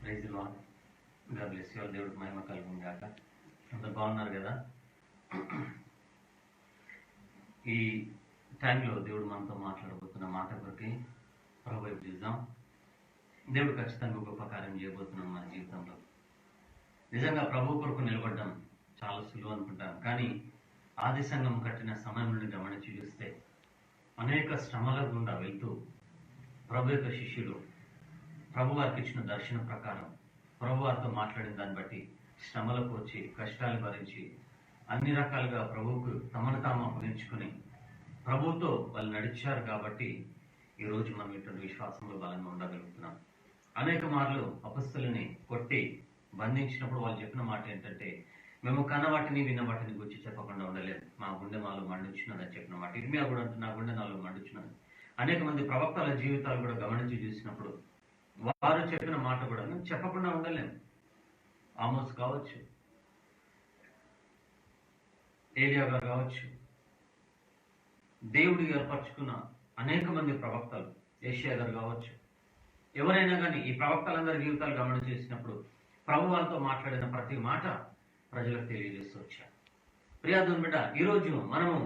Praise the lord. God bless you all. దేవుడికి మహిమ కలుగును గాక. అందరూ బాగున్నారు కదా? ఈ టైంలో దేవుడు మనతో మాట్లాడబోతున్న మాట కొరికి ప్రభు చూద్దాం. దేవుడు ఖచ్చితంగా గొప్ప కార్యం చేయబోతున్నాం మన జీవితంలో. నిజంగా ప్రభు కొరకు నిలబడడం చాలా సులువు అనుకుంటాం, కానీ ఆది సంఘం కట్టిన సమయం నుండి గమనించి చూస్తే అనేక శ్రమల గుండా వెళ్తూ ప్రభు యొక్క శిష్యులు ప్రభు వారికి ఇచ్చిన దర్శనం ప్రకారం ప్రభు వారితో మాట్లాడిన దాన్ని బట్టి శ్రమలకు వచ్చి కష్టాలు భరించి అన్ని రకాలుగా ప్రభువుకు తమను తాము అప్పగించుకుని ప్రభువుతో వాళ్ళు నడిచారు. కాబట్టి ఈరోజు మనం ఇటువంటి విశ్వాసంలో బలంగా ఉండగలుగుతున్నాం. అనేక మార్లు అపస్తులని కొట్టి బంధించినప్పుడు వాళ్ళు చెప్పిన మాట ఏంటంటే, మేము కనవాటిని విన్నవాటిని గురించి చెప్పకుండా ఉండలేదు, మా గుండె మాలో మండుచున్నదని చెప్పిన మాట. ఇర్మియా కూడా అంటే నా గుండె నాలో మండుచున్నది. అనేక మంది ప్రవక్తల జీవితాలు కూడా గమనించి చూసినప్పుడు వారు చెప్పిన మాట కూడా మేము చెప్పకుండా ఉండలేము. ఆమోస్ కావచ్చు, ఏలియా గారు కావచ్చు, దేవుడు ఏర్పరచుకున్న అనేక మంది ప్రవక్తలు, ఏషియా గారు కావచ్చు, ఎవరైనా కానీ ఈ ప్రవక్తలందరి జీవితాలు గమనించి చేసినప్పుడు ప్రభు వారితో మాట్లాడిన ప్రతి మాట ప్రజలకు తెలియజేస్తూ వచ్చారు. ప్రియాదుని బిడ్డ, ఈరోజు మనము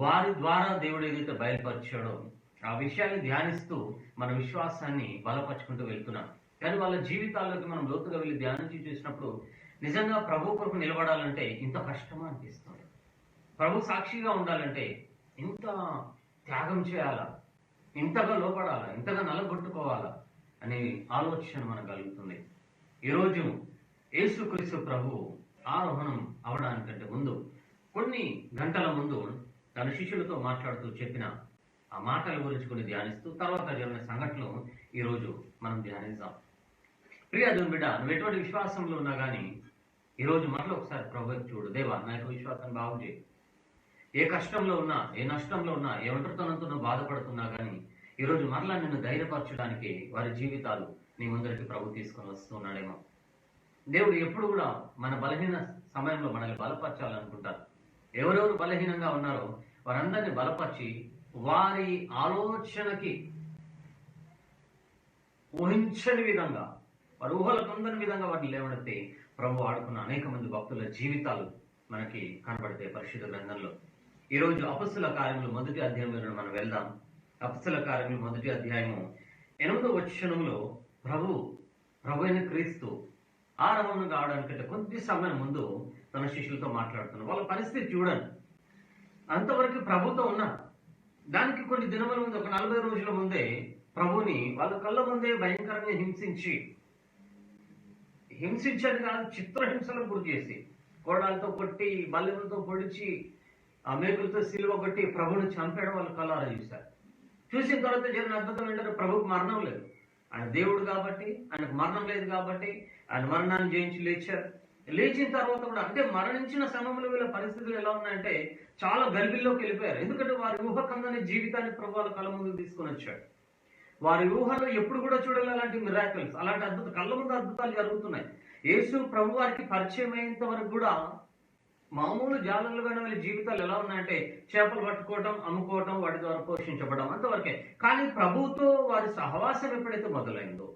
వారి ద్వారా దేవుడు ఏదైతే బయలుపరిచాడో ఆ విషయాన్ని ధ్యానిస్తూ మన విశ్వాసాన్ని బలపరుచుకుంటూ వెళ్తున్నాం. కానీ వాళ్ళ జీవితాల్లోకి మనం లోతుగా వెళ్ళి ధ్యానించి చూసినప్పుడు నిజంగా ప్రభు కొరకు నిలబడాలంటే ఇంత కష్టమా అనిపిస్తుంది. ప్రభు సాక్షిగా ఉండాలంటే ఇంత త్యాగం చేయాలా, ఇంతగా లోపడాలా, ఇంతగా నలగొట్టుకోవాలా అనే ఆలోచన మనకు కలుగుతుంది. ఈరోజు యేసుక్రీస్తు ప్రభు ఆరోహణం అవడానికంటే ముందు కొన్ని గంటల ముందు తన శిష్యులతో మాట్లాడుతూ చెప్పిన ఆ మాటల గురించి కొన్ని ధ్యానిస్తూ తర్వాత జరిగిన సంఘటనలు ఈరోజు మనం ధ్యానిద్దాం. ప్రియాదుని బిడ్డ, నువ్వు ఎటువంటి విశ్వాసంలో ఉన్నా కానీ ఈరోజు మనలో ఒకసారి ప్రభు చూడు. దేవా, నా యొక్క విశ్వాసాన్ని బాగు చేయి. ఏ కష్టంలో ఉన్నా, ఏ నష్టంలో ఉన్నా, ఏ ఒంటరితనంతో నువ్వు బాధపడుతున్నా కానీ ఈరోజు మరలా నిన్ను ధైర్యపరచడానికి వారి జీవితాలు నీ ముందరికి ప్రభు తీసుకొని వస్తున్నాడేమో. దేవుడు ఎప్పుడు కూడా మన బలహీన సమయంలో మనల్ని బలపరచాలనుకుంటారు. ఎవరెవరు బలహీనంగా ఉన్నారో వారందరినీ బలపరిచి వారి ఆలోచనకి ఊహించని విధంగా, వారి ఊహలకు అందరి విధంగా వాటిని లేవనెత్తి ప్రభు ఆడుకున్న అనేక మంది భక్తుల జీవితాలు మనకి కనబడతాయి పరిశుద్ధ గ్రంథంలో. ఈరోజు అపొస్తలుల కార్యములు 1వ అధ్యాయంలో మనం వెళ్దాం. అపొస్తలుల కార్యములు 1వ అధ్యాయము 8వ వచనంలో ప్రభు అయిన క్రీస్తు ఆరంభం కావడానికంటే కొద్ది సమయం ముందు తన శిష్యులతో మాట్లాడుతున్నారు. వాళ్ళ పరిస్థితి చూడండి. అంతవరకు ప్రభుతో ఉన్నారు. దానికి కొన్ని దినముల ముందు, ఒక 40 రోజుల ముందే ప్రభుని వాళ్ళ కళ్ళ ముందే భయంకరంగా హింసించని కాదు, చిత్రహింసలకు గురి చేసి కోడాలతో కొట్టి, బల్లెలతో పొడిచి, ఆ మేకులతో సిలువ కొట్టి ప్రభుని చంపేయడం వాళ్ళు కళ్ళారా చూశారు. చూసిన తర్వాత జరిగిన అద్భుతం ఏంటంటే ప్రభువుకు మరణం లేదు. ఆయన దేవుడు కాబట్టి, ఆయనకు మరణం లేదు కాబట్టి ఆయన మరణాన్ని జయించి లేచారు. లేచిన తర్వాత కూడా అంటే మరణించిన సమయంలో వీళ్ళ పరిస్థితులు ఎలా ఉన్నాయంటే చాలా గర్భిల్లోకి వెళ్ళిపోయారు. ఎందుకంటే వారి ఊహకందని జీవితాన్ని ప్రభు వాళ్ళ కళ్ళ ముందు తీసుకొని వచ్చాడు. వారి ఊహలో ఎప్పుడు కూడా చూడాలి అలాంటి మిరాకిల్స్, అలాంటి కళ్ళ ముందు అద్భుతాలు జరుగుతున్నాయి. యేసు ప్రభు వారికి పరిచయం అయ్యేంత వరకు కూడా మామూలు జాలలుగానే వాళ్ళ జీవితాలు ఎలా ఉన్నాయంటే చేపలు పట్టుకోవడం, అమ్ముకోవడం, వాటి ద్వారా పోషించబడడం అంతవరకే. కానీ ప్రభువుతో వారి సహవాసం ఎప్పుడైతే మొదలైందో,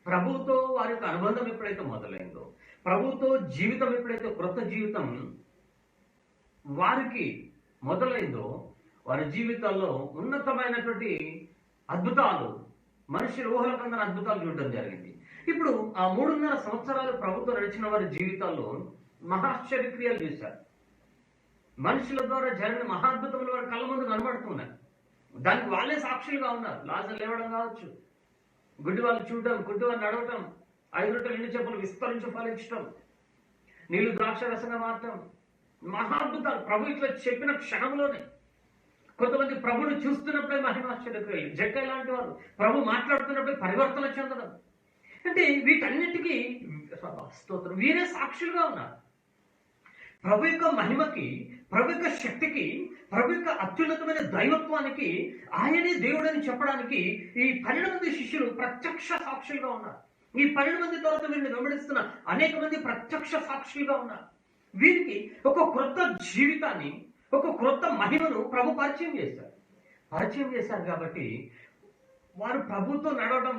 ప్రభువుతో వారి యొక్క అనుబంధం ఎప్పుడైతే మొదలైందో, ప్రభువుతో జీవితం ఎప్పుడైతే క్రొత్త జీవితం వారికి మొదలైందో, వారి జీవితాల్లో ఉన్నతమైనటువంటి అద్భుతాలు, మనుషుల ఊహలకందరి అద్భుతాలు చూడడం జరిగింది. ఇప్పుడు ఆ 3.5 సంవత్సరాలు ప్రభుత్వం నడిచిన వారి జీవితాల్లో మహాశ్చర్యక్రియలు చేశారు. మనుషుల ద్వారా జరిగిన మహాద్భుతములు వారి కళ్ళ ముందు కనబడుతున్నాయి. దానికి వాళ్ళే సాక్షులుగా ఉన్నారు. లాజరు లేవడం కావచ్చు, గుడ్డి వాళ్ళు చూడడం, గుడ్డి వాళ్ళు నడవటం, 5 రొట్టెలు 2 చేపలు విస్తరించి ఫలించడం, నీళ్లు ద్రాక్ష రసంగా మారటం, మహాద్భుతాలు ప్రభు ఇట్లా చెప్పిన క్షణంలోనే. కొంతమంది ప్రభుని చూస్తున్నప్పుడే మహిమాశ్చర్యక్రియలు. జక్క లాంటి వారు ప్రభు మాట్లాడుతున్నప్పుడే పరివర్తన చెందడం. అంటే వీటన్నిటికీ స్తోత్రం, వీరే సాక్షులుగా ఉన్నారు. ప్రభు యొక్క మహిమకి, ప్రభు యొక్క శక్తికి, ప్రభు యొక్క అత్యున్నతమైన దైవత్వానికి, ఆయనే దేవుడని చెప్పడానికి ఈ 12 మంది శిష్యులు ప్రత్యక్ష సాక్షులుగా ఉన్నారు. ఈ 12 మంది తర్వాత వీరిని వెంబడిస్తున్న అనేక మంది ప్రత్యక్ష సాక్షులుగా ఉన్నారు. వీరికి ఒక క్రొత్త జీవితాన్ని, ఒక క్రొత్త మహిమను ప్రభు పరిచయం చేశారు కాబట్టి వారు ప్రభుతో నడవడం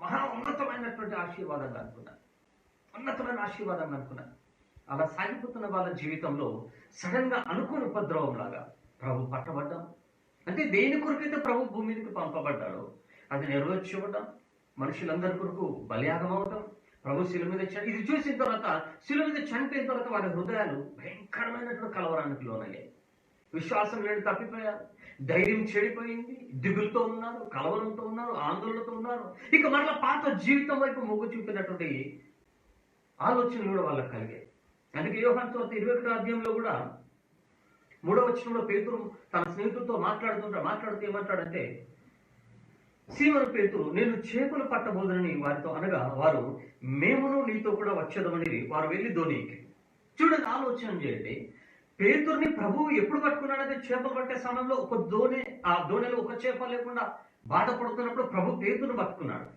మహా ఉన్నతమైనటువంటి ఆశీర్వాదంగా అనుకున్నాను, ఉన్నతమైన ఆశీర్వాదంగా అనుకున్నాను. అలా సాగిపోతున్న వాళ్ళ జీవితంలో సడన్ గా అనుకోని ఉపద్రవం లాగా ప్రభు పట్టబడ్డాం. అంటే దేని కొరకైతే ప్రభు భూమి మీదకి పంపబడ్డాడో అది నెరవేర్చబడ్డాం. మనుషులందరి కొరకు బలియాగం అవటం, ప్రభు శిలువ మీద ఇది చూసిన తర్వాత, శిలువ మీద చనిపోయిన తర్వాత వారి హృదయాలు భయంకరమైనటువంటి కలవరానికి లోనయ్యాయి. విశ్వాసం లేని తప్పిపోయారు, ధైర్యం చెడిపోయింది, దిగులుతో ఉన్నారు, కలవరంతో ఉన్నారు, ఆందోళనతో ఉన్నారు. ఇక మరలా పాత జీవితం వైపు మొగ్గు చూపినటువంటి ఆలోచనలు కూడా వాళ్ళకి కలిగాయి. అందుకే యోహాను సువార్త 21వ అధ్యాయంలో కూడా 3వ వచనంలో పేతురు తన స్నేహితులతో మాట్లాడుతూ ఏమంటాడంటే, సీమోను పేతురు, నేను చేపలు పట్టబోదనని వారితో అనగా, వారు మేమును నీతో కూడా వచ్చేదమని వారు వెళ్ళి దోణికి. చూడండి, ఆలోచన చేయండి. పేతుర్ని ప్రభువు ఎప్పుడు పట్టుకున్నాడంటే చేపలు పట్టే సమయంలో ఆ దోణిలో ఒక చేప లేకుండా బాధపడుతున్నప్పుడు ప్రభు పేతురుని పట్టుకున్నాడు.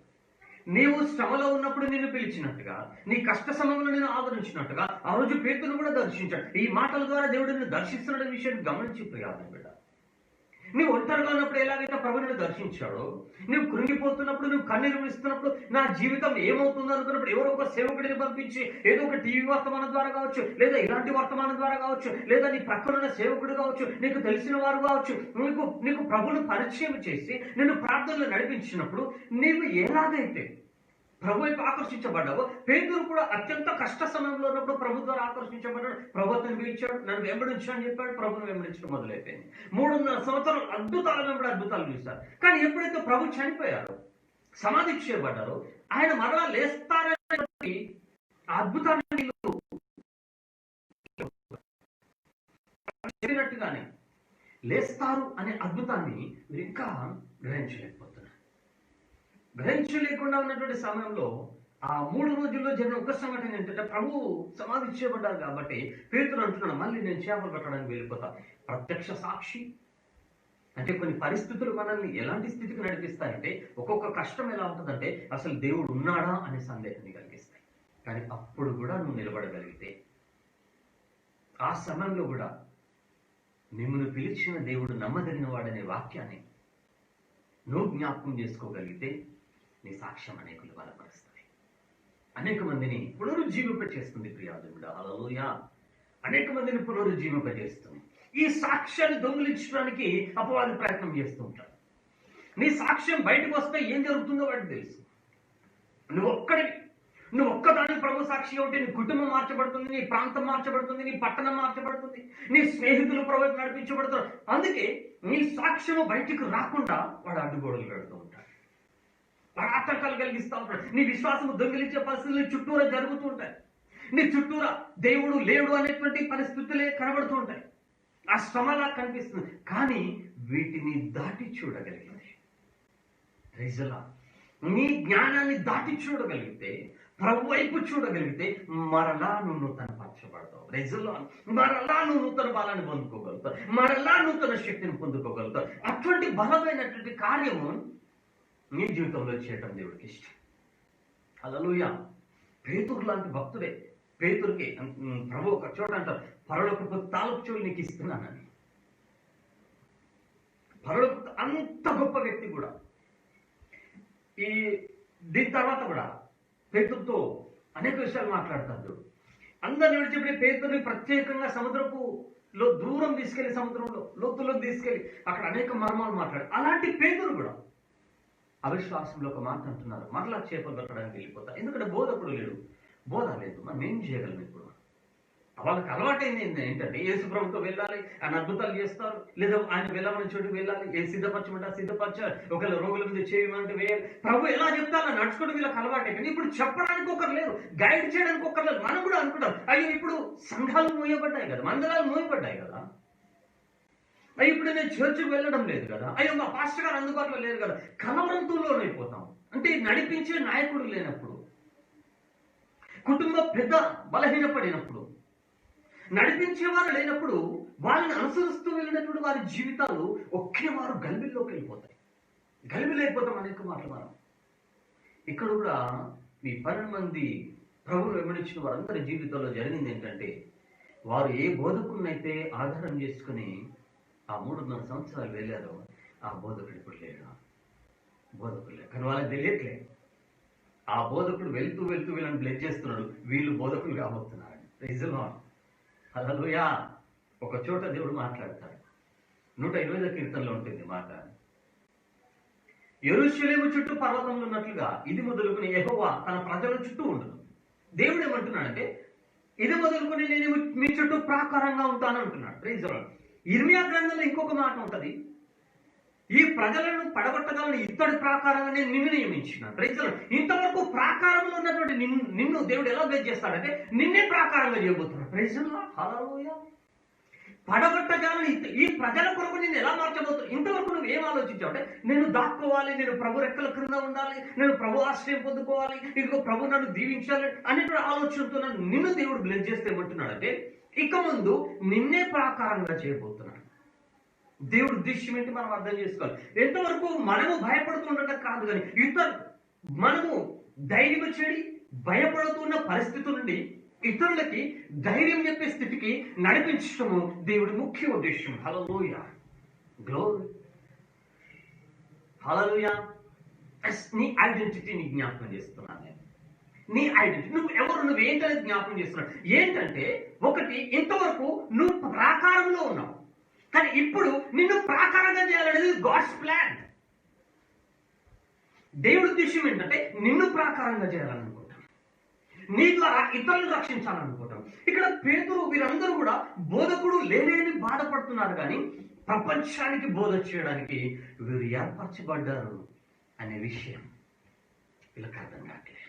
నీవు శ్రమలో ఉన్నప్పుడు నిన్ను పిలిచినట్టుగా, నీ కష్ట సమయంలో నేను ఆదరించినట్టుగా ఆ రోజు పేతురుని కూడా దర్శించాడు. ఈ మాటల ద్వారా దేవుడు నిన్ను దర్శిస్తున్న విషయాన్ని గమనించి ప్రియాలని బిడ్డ, నువ్వు ఒంటరిగా ఉన్నప్పుడు ఎలాగైతే ప్రభువుని దర్శించాడో, నువ్వు కృంగిపోతున్నప్పుడు, నువ్వు కన్నీరు విస్తున్నప్పుడు, నా జీవితం ఏమవుతుందో అనుకున్నప్పుడు ఎవరో ఒక సేవకుడిని పంపించి ఏదో ఒక టీవీ వర్తమానం ద్వారా కావచ్చు, లేదా ఇలాంటి వర్తమానం ద్వారా కావచ్చు, లేదా నీ ప్రక్కనున్న సేవకుడు కావచ్చు, నీకు తెలిసిన వారు కావచ్చు, నీకు ప్రభువును పరిచయం చేసి నిన్ను ప్రార్థనలు నడిపించినప్పుడు నీవు ఎలాగైతే ప్రభు వైపు ఆకర్షించబడ్డావు, పేతురు కూడా అత్యంత కష్ట సమయంలో ఉన్నప్పుడు ప్రభు ద్వారా ఆకర్షించబడ్డాడు. ప్రభు అతను పిలిచాడు, నన్ను వెంబడించు అని చెప్పాడు. ప్రభుని వెంబడించడం మొదలైపోయింది. 3.5 సంవత్సరాలు అద్భుతాలు చూశారు. కానీ ఎప్పుడైతే ప్రభు చనిపోయారో, సమాధి చేయబడ్డారో, ఆయన మరలా లేస్తారని అద్భుతాన్ని చెప్పినట్టుగానే లేస్తారు అనే అద్భుతాన్ని మీరు ఇంకా గ్రహించలేకుండా ఉన్నటువంటి సమయంలో ఆ 3 రోజుల్లో జరిగిన ఒక సంఘటన ఏంటంటే, ప్రభు సమాధి చేయబడ్డారు కాబట్టి పేతురు అంటున్నాడు, మళ్ళీ నేను చేపలు పట్టడానికి వెళ్ళిపోతా. ప్రత్యక్ష సాక్షి అంటే కొన్ని పరిస్థితులు మనల్ని ఎలాంటి స్థితికి నడిపిస్తాయంటే, ఒక్కొక్క కష్టం ఎలా ఉంటుందంటే అసలు దేవుడు ఉన్నాడా అనే సందేహాన్ని కలిగిస్తాయి. కానీ అప్పుడు కూడా నువ్వు నిలబడగలిగితే, ఆ సమయంలో కూడా మిమ్మల్ని పిలిచిన దేవుడు నమ్మదగిన వాడనే వాక్యాన్ని నువ్వు జ్ఞాపకం చేసుకోగలిగితే, నీ సాక్ష్యం అనేకులు బలపరుస్తుంది, అనేక మందిని పునరుజ్జీవింపచేస్తుంది. ప్రియాదుడా, హల్లెలూయా. అనేక మందిని పునరుజ్జీవింపజేస్తుంది. ఈ సాక్ష్యాన్ని దొంగిలించడానికి అపవాది ప్రయత్నం చేస్తూ ఉంటాడు. నీ సాక్ష్యం బయటకు వస్తే ఏం జరుగుతుందో వాడికి తెలుసు. నువ్వు ఒక్కదాని ప్రభు సాక్షిగా ఉంటే నీ కుటుంబం మార్చబడుతుంది, నీ ప్రాంతం మార్చబడుతుంది, నీ పట్టణం మార్చబడుతుంది, నీ స్నేహితులు ప్రభు నడిపించబడుతున్నారు. అందుకే నీ సాక్ష్యము బయటికి రాకుండా వాడు అడ్డుగోడలు పెడుతూ ఉంటాడు, వాడు ఆటంకాలు కలిగిస్తూ ఉంటాడు. నీ విశ్వాసము దొంగిలించే పరిస్థితులు చుట్టూరా జరుగుతూ ఉంటాయి. నీ చుట్టూరా దేవుడు లేడు అనేటువంటి పరిస్థితులే కనబడుతూ ఉంటాయి. ఆ శ్రమలా కనిపిస్తుంది. కానీ వీటిని దాటి చూడగలిగింది రైజలా, నీ జ్ఞానాన్ని దాటి చూడగలిగితే, ప్రభు వైపు చూడగలిగితే మరలా నువ్వు నూతన పరచబడతావు. రైజలా, మరలా నువ్వు నూతన బలాన్ని పొందుకోగలుగుతావు, మరలా నూతన శక్తిని పొందుకోగలుగుతావు. అటువంటి బలమైనటువంటి కార్యము నీ జీవితంలో చేయటం దేవుడికి ఇష్టం. హల్లెలూయా. పేతురు లాంటి భక్తుడే. పేతురుకి ప్రభు ఒక చోట అంటారు, పరలోకపు తాలపు చెవులు నీకు ఇస్తున్నానని. పరలోక అంత గొప్ప వ్యక్తి కూడా దీని తర్వాత కూడా పేతురుతో అనేక విషయాలు మాట్లాడతాడు. అందరిని విడిచిపెట్టి పేతురుని ప్రత్యేకంగా సముద్రపులో దూరం తీసుకెళ్లి, సముద్రంలో లోతులోకి తీసుకెళ్లి అక్కడ అనేక మర్మాలు మాట్లాడు. అలాంటి పేతురు కూడా అవిశ్వాసంలో ఒక మాట అంటున్నారు, మరలా చేపలు పట్టడానికి వెళ్ళిపోతా. ఎందుకంటే బోధకుడు లేడు, బోధ లేదు. మనం ఏం చేయగలం? ఇప్పుడు వాళ్ళకి అలవాటైంది ఏంటంటే యేసు ప్రభుతో వెళ్ళాలి, ఆయన అద్భుతాలు చేస్తారు, లేదా ఆయన వెళ్ళమని చోటుకు వెళ్ళాలి, ఏ సిద్ధపరచమంటే సిద్ధపరచాలి, ఒకవేళ రోగుల మీద చేయమంటే వేయాలి. ప్రభు ఎలా చెప్తారో నడుచుకోవడం వీళ్ళకి అలవాటైంది. ఇప్పుడు చెప్పడానికి ఒకరు లేరు, గైడ్ చేయడానికి ఒకరు లేరు. మనం కూడా అనుకుంటాం, అయ్యో ఇప్పుడు సంఘాలు మోయబడ్డాయి కదా, మందిరాలు మోయబడ్డాయి కదా, అయ్యో ఇప్పుడు నేను చర్చికి వెళ్ళడం లేదు కదా, అయ్యో మా పాస్టర్ గారు అందుబాటులో లేరు కదా. కలవరంతుల్లోనైపోతాం. అంటే నడిపించే నాయకుడు లేనప్పుడు, కుటుంబ పెద్ద బలహీనపడినప్పుడు, నడిపించేవారు లేనప్పుడు, వాళ్ళని అనుసరిస్తూ వెళ్ళినప్పుడు వారి జీవితాలు ఒకే వారు గల్బిల్లోకి వెళ్ళిపోతాయి. గల్బిల్ అయిపోతాం అనేక మాటలు మనం. ఇక్కడ కూడా ఈ 12 మంది ప్రభువును వెంబడించిన వారందరి జీవితంలో జరిగింది ఏంటంటే, వారు ఏ బోధకుడినైతే ఆధారం చేసుకుని ఆ 3.5 సంవత్సరాలు వెళ్ళారో, ఆ బోధకుడు ఇప్పుడు లేడు. బోధకుడు లేడు, కానీ వాళ్ళకి తెలియట్లేదు. ఆ బోధకుడు వెళ్తూ వెళ్తూ వీళ్ళని బ్లెస్ చేస్తున్నాడు, వీళ్ళు బోధకులు కాబోతున్నారు. Praise the lord. హల్లెలూయా. ఒక చోట దేవుడు మాట్లాడతాడు. 120వ కీర్తనలో ఉంటుంది మాట, యెరూషలేము చుట్టూ పర్వతంలో ఉన్నట్లుగా ఇది మొదలుకుని యెహోవా తన ప్రజల చుట్టూ ఉండదు. దేవుడు ఏమంటున్నాడంటే ఇది మొదలుకొని నేను మీ చుట్టూ ప్రాకారంగా ఉంటాను అంటున్నాడు. Praise the lord. ఇర్మియా గ్రంథంలో ఇంకొక మాట ఉంటది, ఈ ప్రజలను పడగొట్టగలను ఇత్తడి ప్రాకారంగా నేను నిన్ను నియమించిన. Praise the lord. ఇంతవరకు ప్రాకారంలో ఉన్నటువంటి నిన్ను దేవుడు ఎలా బ్లెస్ చేస్తాడంటే నిన్నే ప్రాకారంగా చేయబోతున్నాడు. Praise the lord. హల్లెలూయా. పడగొట్టగాలని ఈ ప్రజల కొరకు నేను ఎలా మార్చబోతున్నా. ఇంతవరకు నువ్వు ఏం ఆలోచించావు అంటే నేను దాక్కోవాలి, నేను ప్రభు రెక్కల క్రింద ఉండాలి, నేను ప్రభు ఆశ్రయం పొందుకోవాలి, ఇంకో ప్రభు నన్ను దీవించాలి అనేటువంటి ఆలోచనతో నిన్ను దేవుడు బ్లెస్ చేస్తే ఏమంటున్నాడంటే ఇక ముందు నిన్నే ప్రాకారంగా చేయబోతున్నాడు. దేవుడు ఉద్దేశం ఏంటి మనం అర్థం చేసుకోవాలి. ఎంతవరకు మనము భయపడుతూ ఉండటం కాదు, కానీ మనము ధైర్యం చెడి భయపడుతున్న పరిస్థితి నుండి ఇతరులకి ధైర్యం చెప్పే స్థితికి నడిపించడము దేవుడి ముఖ్య ఉద్దేశం. హల్లెలూయా. గ్లోరీ. హల్లెలూయా. నీ ఐడెంటిటీని జ్ఞాపకం చేస్తున్నాను నేను. నీ ఐడెంటిటీ, నువ్వేంటనేది జ్ఞాపకం చేస్తున్నాడు. ఏంటంటే ఒకటి, ఇంతవరకు నువ్వు ప్రాకారంలో ఉన్నావు, కానీ ఇప్పుడు నిన్ను ప్రాకారంగా చేయాలనేది గాడ్స్ ప్లాన్. దేవుడి ఉద్దేశం ఏంటంటే నిన్ను ప్రాకారంగా చేయాలనుకుంటాం, నీ ద్వారా ఇతరులను రక్షించాలనుకుంటాం. ఇక్కడ పేతురు వీరందరూ కూడా బోధకుడు లేని బాధపడుతున్నారు, కానీ ప్రపంచానికి బోధ చేయడానికి వీరు ఏర్పరచబడ్డారు అనే విషయం వీళ్ళకి అర్థం కావట్లేదు.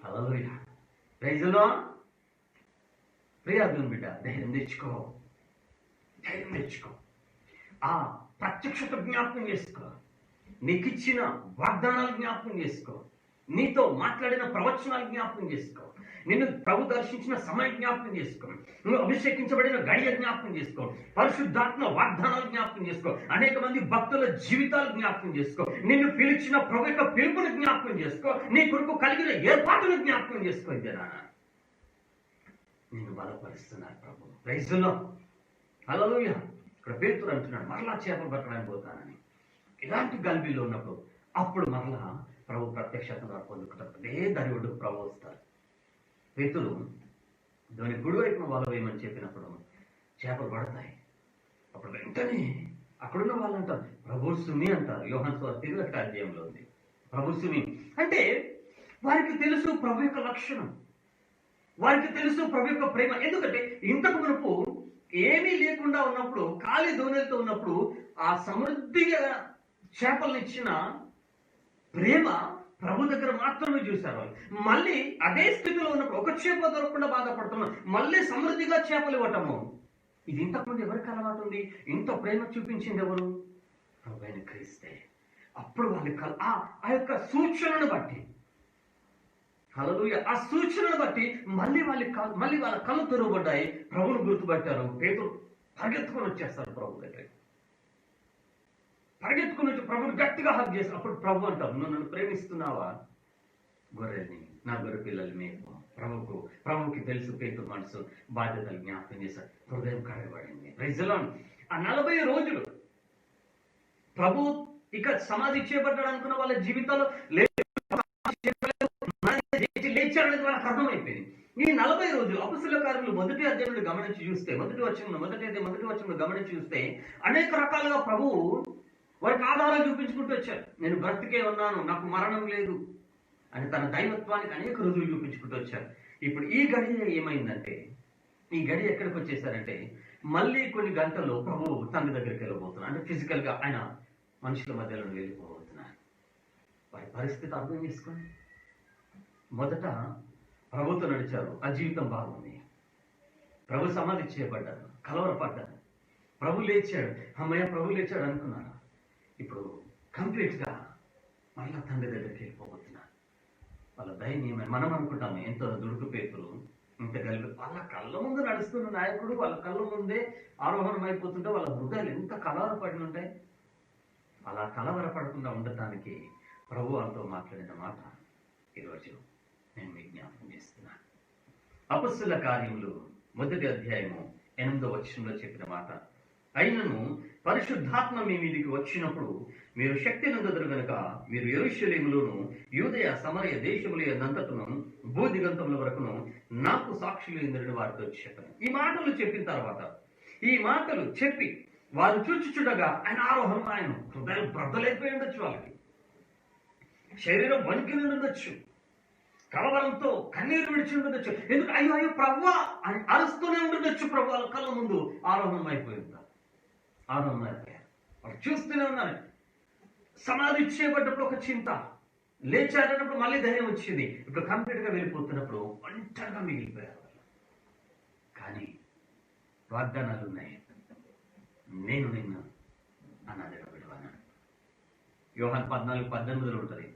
హల్లెలూయా. Praise the lord. ప్రియాదుని బిడ్డ, ధైర్యం తెచ్చుకో, ధైర్యం తెచ్చుకో. ఆ ప్రత్యక్షత జ్ఞాపకం చేసుకో, నీకు ఇచ్చిన వాగ్దానాలు జ్ఞాపకం చేసుకో, నీతో మాట్లాడిన ప్రవచనాలు జ్ఞాపకం చేసుకో, నిన్ను ప్రభు దర్శించిన సమయం జ్ఞాపకం చేసుకో, నువ్వు అభిషేకించబడిన గడియ జ్ఞాపకం చేసుకో, పరిశుద్ధాత్మ వాగ్దానాలు జ్ఞాపకం చేసుకో, అనేక మంది భక్తుల జీవితాలు జ్ఞాపకం చేసుకో, నిన్ను పిలిచిన ప్రభు యొక్క పిలుపును జ్ఞాపకం చేసుకో, నీ కొరకు కలిగిన ఏర్పాటును జ్ఞాపకం చేసుకో. ఇదేనా నిన్ను బలపరుస్తున్నారు ప్రభు. Praise the lord. హల్లెలూయా. ఇక్కడ పేతురు అంటున్నాడు మరలా చేపలు పట్టడానికి పోతానని. ఇలాంటి గల్బీలో ఉన్నప్పుడు అప్పుడు మరలా ప్రభు ప్రత్యక్షతను పొందుకుంటారు. అదే దాని ఒడ్డుకు ప్రభు వస్తారు. పేతురు దాని గుడి వైపున వల వేయమని చెప్పినప్పుడు చేపలు పడతాయి. అప్పుడు వెంటనే అక్కడున్న వాళ్ళు అంటారు ప్రభు సుమి అంటారు. యోహాను సువార్త 1వ అధ్యాయంలో ఉంది ప్రభు సుమి అంటే. వారికి తెలుసు ప్రభు యొక్క లక్షణం, వారికి తెలుసు ప్రభు యొక్క ప్రేమ. ఎందుకంటే ఇంతకు మునుపు ఏమీ లేకుండా ఉన్నప్పుడు, ఖాళీ దోణిలతో ఉన్నప్పుడు ఆ సమృద్ధిగా చేపలను ఇచ్చిన ప్రేమ ప్రభు దగ్గర మాత్రమే చూశారు వాళ్ళు. మళ్ళీ అదే స్థితిలో ఉన్నప్పుడు ఒక చేప దొరకకుండా బాధపడుతున్నారు, మళ్ళీ సమృద్ధిగా చేపలు ఇవ్వటము. ఇది ఇంతకుముందు ఎవరికి అలవాటు ఉంది? ఇంత ప్రేమ చూపించింది ఎవరు? ప్రభు అయిన క్రీస్తే. అప్పుడు వాళ్ళ ఆ యొక్క సూచనను బట్టి, హల్లెలూయా, ఆ సూచనను బట్టి మళ్ళీ వాళ్ళ కళ్ళు తెరవబడ్డాయి, ప్రభువును గుర్తుపట్టారు. పేతురు పరిగెత్తుకొని వచ్చేస్తారు ప్రభు దగ్గర, పరిగెత్తుకుని వచ్చి ప్రభుని గట్టిగా హగ్ చేస్తారు. అప్పుడు ప్రభు అంటారు నువ్వు నన్ను ప్రేమిస్తున్నావా? గొర్రెల్ని, నా గొర్రె పిల్లలు మేపు. ప్రభుకి తెలుసు పేతురు మనసు, బాధ్యతలు జ్ఞాపకం చేశారు. హృదయం కడగబడింది. Praise the lord. ఆ 40 రోజులు ప్రభు ఇక సమాధి చేయబడ్డాడు అనుకున్న వాళ్ళ జీవితాల్లో లేచాడనేది వాళ్ళకి అర్థమైపోయింది. ఈ 40 రోజులు అపొస్తలుల కార్యములు 1వ అధ్యాయంలో గమనించి చూస్తే, మొదటి వచనంలో గమనించి చూస్తే అనేక రకాలుగా ప్రభువు వారికి ఆధారాలు చూపించుకుంటూ వచ్చారు. నేను బ్రతికే ఉన్నాను, నాకు మరణం లేదు అని తన దైవత్వానికి అనేక రుజువులు చూపించుకుంటూ వచ్చారు. ఇప్పుడు ఈ గడియ ఏమైందంటే, ఈ గడియ ఎక్కడికి వచ్చేసారంటే మళ్ళీ కొన్ని గంటల్లో ప్రభు తండ్రి దగ్గరికి వెళ్ళబోతున్నారు. అంటే ఫిజికల్ గా ఆయన మనుషుల మధ్యలో వెళ్ళిపోబోతున్నారు. వారి పరిస్థితి అర్థం చేసుకోండి. మొదట ప్రభుతో నడిచారు, ఆ జీవితం బాగుంది. ప్రభు సమాధి చేయబడ్డారు, కలవరపడ్డారు. ప్రభు లేచాడు, అమ్మయ్య ప్రభు లేచాడు అనుకున్నారు. ఇప్పుడు కంప్లీట్ గా మళ్ళా తండ్రి దగ్గరికి వెళ్ళిపోతున్నారు. వాళ్ళ దయనీయమైన, మనం అనుకుంటాము ఎంతో దుడుకు పేతురు, ఇంత కలిపి వాళ్ళ కళ్ళ ముందు నడుస్తున్న నాయకుడు వాళ్ళ కళ్ళ ముందే ఆరోహణం అయిపోతుంటే వాళ్ళ హృదయాలు ఎంత కలవరపడి ఉంటాయి. అలా కలవరపడకుండా ఉండటానికి ప్రభు వాళ్ళతో మాట్లాడిన మాట ఈరోజు నేను మీకు జ్ఞాపకం చేస్తున్నాను. అపొస్తలుల కార్యములు 1వ అధ్యాయము 8వ వచనంలో చెప్పిన మాట, అయినను పరిశుద్ధాత్మ మీ మీదికి వచ్చినప్పుడు మీరు శక్తి నందుదురు గనుక మీరు యెరూషలేములోను యూదయ సమరయ దేశముల యందంతటను భూదిగంతముల వరకును నాకు సాక్షులు ఇంద్రుని వారితో చెప్పాను. ఈ మాటలు చెప్పిన తర్వాత, ఈ మాటలు చెప్పి వారు చూచుచుండగా ఆయన ఆరోహణం, ఆయన హృదయం బ్రద్దలైపోయి ఉండొచ్చు, వాళ్ళకి శరీరం వణికి ఉండొచ్చు, కలవరంతో కన్నీరు విడిచి ఉండొచ్చు. ఎందుకు అయ్యో అయ్యో ప్రవ్వా అని అరుస్తూనే ఉండొచ్చు. ప్రభు వాళ్ళ కళ్ళ ముందు ఆరోహణం అయిపోయింది. ఆరోహణం అయిపోయారు. వాళ్ళు చూస్తూనే ఉన్నారు. సమాధి చేయబడ్డప్పుడు ఒక చింత, లేచారన్నప్పుడు మళ్ళీ ధైర్యం వచ్చింది. ఇప్పుడు కంప్లీట్ గా వెళ్ళిపోతున్నప్పుడు ఒంటరిగా మిగిలిపోయారు. కానీ వాగ్దానాలు ఉన్నాయి. నేను నిన్ను అనాథగా విడువను. యోహాను 14:18 ఉంటుంది,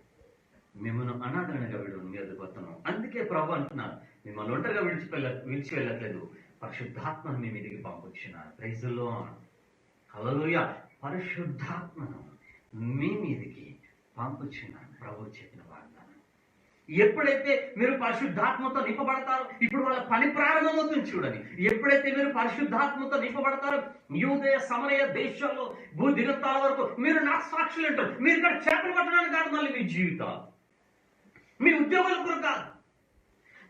మిమ్మల్ని అనాథగా విడువను, మీ వద్దకు వస్తాను. అందుకే ప్రభు అంటున్నారు, మిమ్మల్ని ఒంటరిగా విడిచి వెళ్ళట్లేదు, పరిశుద్ధాత్మను మీ మీదకి పంపించినారు. ప్రైజ్ ది లార్డ్, హల్లెలూయా. పరిశుద్ధాత్మను మీ మీదకి పంపించినాను. ప్రభు చెప్పిన వాగ్దానం. ఎప్పుడైతే మీరు పరిశుద్ధాత్మతో నింపబడతారో, ఇప్పుడు వాళ్ళ పని ప్రారంభమవుతుంది చూడండి. ఎప్పుడైతే మీరు పరిశుద్ధాత్మతో నింపబడతారో, యూదయ సమరయ దేశాల్లో భూదిగంతాల వరకు మీరు నాకు సాక్షులు అంటారు. మీరు ఇక్కడ చేపలు పట్టడానికి కాదు, మళ్ళీ మీ జీవితాలు, మీ ఉద్యోగాల కొరకు కాదు,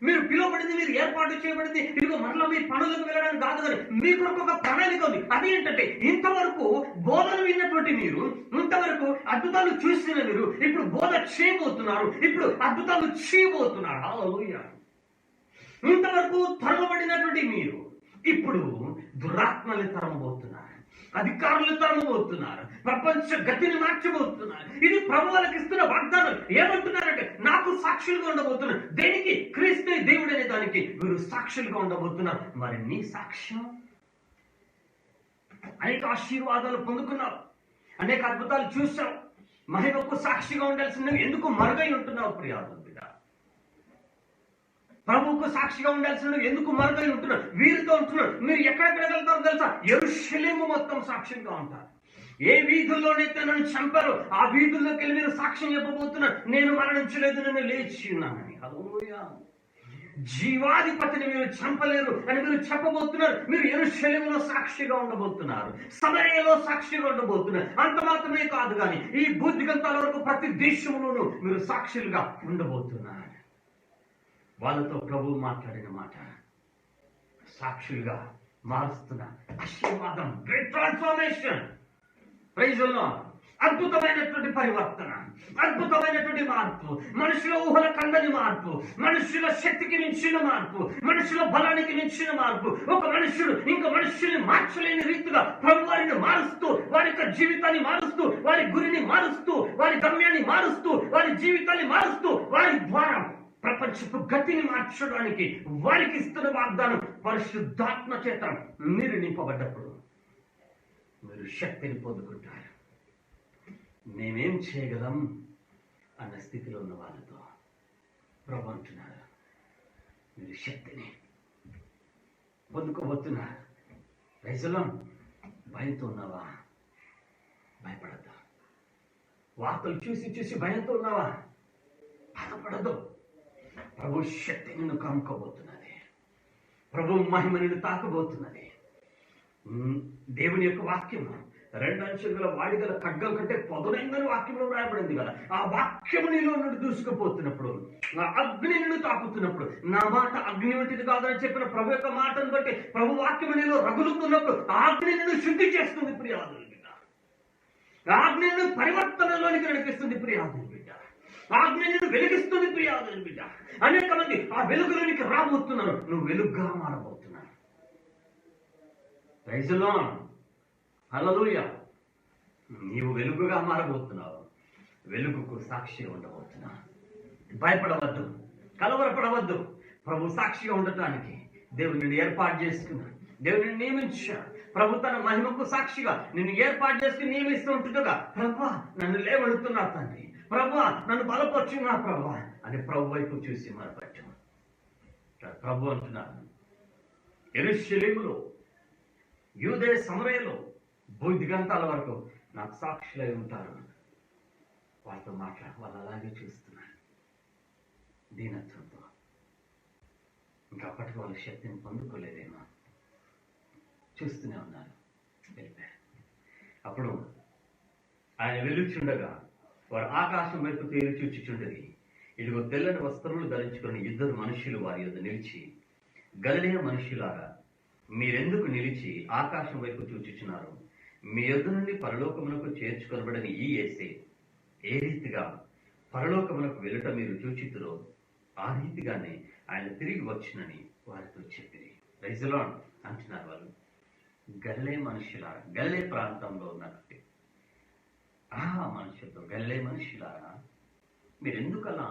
మీరు పిలువబడింది, మీరు ఏర్పాటు చేయబడింది ఇదిగో మరలా మీ పనులకు వెళ్ళడానికి కాదు, కానీ మీ కొరకు ఒక ప్రణాళిక ఉంది. అదేంటంటే, ఇంతవరకు బోధన విన్నటువంటి మీరు, ఇంతవరకు అద్భుతాలు చూసిన మీరు ఇప్పుడు బోధ చేయబోతున్నారు, ఇప్పుడు అద్భుతాలు చేయబోతున్నారు. హల్లెలూయా. ఇంతవరకు తరమబడినటువంటి మీరు ఇప్పుడు దురాత్మల్ని తరమబోతున్నారు, అధికారులు తరమబోతున్నారు, ప్రపంచ గతిని మార్చబోతున్నారు. ఇది ప్రభు వాళ్ళకి ఇస్తున్న వాగ్దానం. ఏమంటున్నారంటే, నాకు సాక్షులుగా ఉండబోతున్నారు. దేనికి? క్రీస్తు దేవుడనే దానికి వీరు సాక్షులుగా ఉండబోతున్నారు. మరి నీ సాక్ష్యం? అనేక ఆశీర్వాదాలు పొందుకున్నావు, అనేక అద్భుతాలు చూసావు, మహిమకు సాక్షిగా ఉండాల్సిన ఎందుకు మరుగై ఉంటున్నావు? ప్రియాదు బిడ్డ, ప్రభువుకు సాక్షిగా ఉండాల్సిన ఎందుకు మరుగై ఉంటున్నారు? వీరితో ఉంటున్నారు. మీరు ఎక్కడెక్కడ వెళ్తారో తెలుసా? యెరూషలేము మొత్తం సాక్ష్యంగా ఉంటారు. ఏ వీధుల్లోనైతే నన్ను చంపారో ఆ వీధుల్లోకి వెళ్ళి మీరు సాక్ష్యం చెప్పబోతున్నారు, నేను మరణించలేదు, నేను లేచి ఉన్నానని. హల్లెలూయా. జీవాధిపతిని మీరు చంపలేరు అని మీరు చెప్పబోతున్నారు. మీరు యెరూషలేములో సాక్షిగా ఉండబోతున్నారు, సమరయలో సాక్షిగా ఉండబోతున్నారు. అంత మాత్రమే కాదు, కానీ ఈ భూదిగంతాల వరకు ప్రతి దేశంలోనూ మీరు సాక్షులుగా ఉండబోతున్నారు. వాళ్ళతో ప్రభు మాట్లాడిన మాట సాక్షులుగా మారుస్తున్న ఆశీర్వాదం, great transformation. Praise the Lord. అద్భుతమైనటువంటి పరివర్తన, అద్భుతమైనటువంటి మార్పు, మనుషుల ఊహల కందని మార్పు, మనుషుల శక్తికి మించిన మార్పు, మనుషుల బలానికి మించిన మార్పు. ఒక మనుషుడు ఇంకో మనుషుల్ని మార్చలేని రీతిగా ప్రభు వారిని మారుస్తూ, వారి యొక్క జీవితాన్ని మారుస్తూ, వారి గురిని మారుస్తూ, వారి గమ్యాన్ని మారుస్తూ, వారి జీవితాన్ని మారుస్తూ, వారి ద్వారా ప్రపంచపు గతిని మార్చడానికి వారికి ఇస్తున్న వాగ్దానం. పరిశుద్ధాత్మ చేత మీరు నింపబడ్డప్పుడు మీరు శక్తిని పొందుకుంటారు. మేమేం చేయగలం అన్న స్థితిలో ఉన్న వాళ్ళతో ప్రభు అంటున్నారు, మీరు శక్తిని పొందుకోబోతున్నారు. రైజులో భయంతో ఉన్నావా? భయపడద్దు. వార్తలు చూసి చూసి భయంతో ఉన్నావా? బాధపడద్దు. ప్రభు శక్తి నిన్ను కమ్ముకోబోతున్నది. ప్రభు మహిమ నిన్ను తాకబోతున్నది. దేవుని యొక్క వాక్యము 2 అంచుల వాడిగల ఖడ్గం కంటే పదునైందని వాక్యంలో రాయబడింది కదా. ఆ వాక్యము నీలో నుండి దూసుకుపోతున్నప్పుడు, నా అగ్ని నిన్ను తాకుతున్నప్పుడు, నా మాట అగ్ని వంటిది కాదని చెప్పిన ప్రభు యొక్క మాటను బట్టి ప్రభు వాక్యము నీలో రగులుతున్నప్పుడు ఆ అగ్ని నిన్ను శుద్ధి చేస్తుంది ప్రియాదులు బిడ్డ. ఆ అగ్ని నిన్ను పరివర్తనలోనికి నడిపిస్తుంది ప్రియాదులు బిడ్డ. ఆ అగ్ని నిన్ను వెలిగిస్తుంది ప్రియాదులు బిడ్డ. అనేక మంది ఆ వెలుగులోనికి రాబోతున్నారు. నువ్వు వెలుగుగా మారబోతున్నావు. Praise the lord. హల్లెలూయా. నీవు వెలుగుగా మారబోతున్నావు. వెలుగుకు సాక్షిగా ఉండబోతున్నావు. భయపడవద్దు, కలవరపడవద్దు. ప్రభు సాక్షిగా ఉండటానికి దేవుడు నిన్ను ఏర్పాటు చేసుకున్నాడు, దేవుడిని నియమించాడు. ప్రభు తన మహిమకు సాక్షిగా నిన్ను ఏర్పాటు చేసుకుని నియమిస్తూ ఉంటుండగా, ప్రభువా నన్ను లేవడుతున్నా తండ్రి, ప్రభువా నన్ను బలపరుచున్నా ప్రభువా అని ప్రభు వైపు చూసి మరపట్టు. ప్రభు అంటున్నాను, యెరూషలేములో యూదయ సమరయలో భూదిగంతాల వరకు నాకు సాక్షులై ఉంటారు. వాళ్ళతో వాళ్ళు అలాగే చూస్తున్నారు దీనత్వంతో. ఇంకా అప్పటికి వాళ్ళ శక్తిని పొందుకోలేదేమో, చూస్తూనే ఉన్నారు. వెళ్ళిపోయారు. అప్పుడు ఆయన వెలుచుండగా వారు ఆకాశం వైపు తేలి చూచుచుండది. ఇదిగో తెల్లని వస్త్రములు ధరించుకుని ఇద్దరు మనుషులు వారి యొద్ద నిలిచి, గలిలయ మనుషులారా, మీరెందుకు నిలిచి ఆకాశం వైపు చూచుచున్నారు? మీ యొద్ద నుండి పరలోకమునకు చేర్చుకొనబడని ఈ యేసే ఏ రీతిగా పరలోకమునకు వెళ్ళుట మీరు చూచితురో ఆ రీతిగానే ఆయన తిరిగి వచ్చునని వారితో చెప్పిరి. ప్రైజ్ ది లార్డ్ అంటున్నారు వాళ్ళు. గలిలయ మనుషులారా, గలిలయ ప్రాంతంలో ఉన్నట్టు ఆ మనుషులతో, గలిలయ మనుషులారా, మీరు ఎందుకు అలా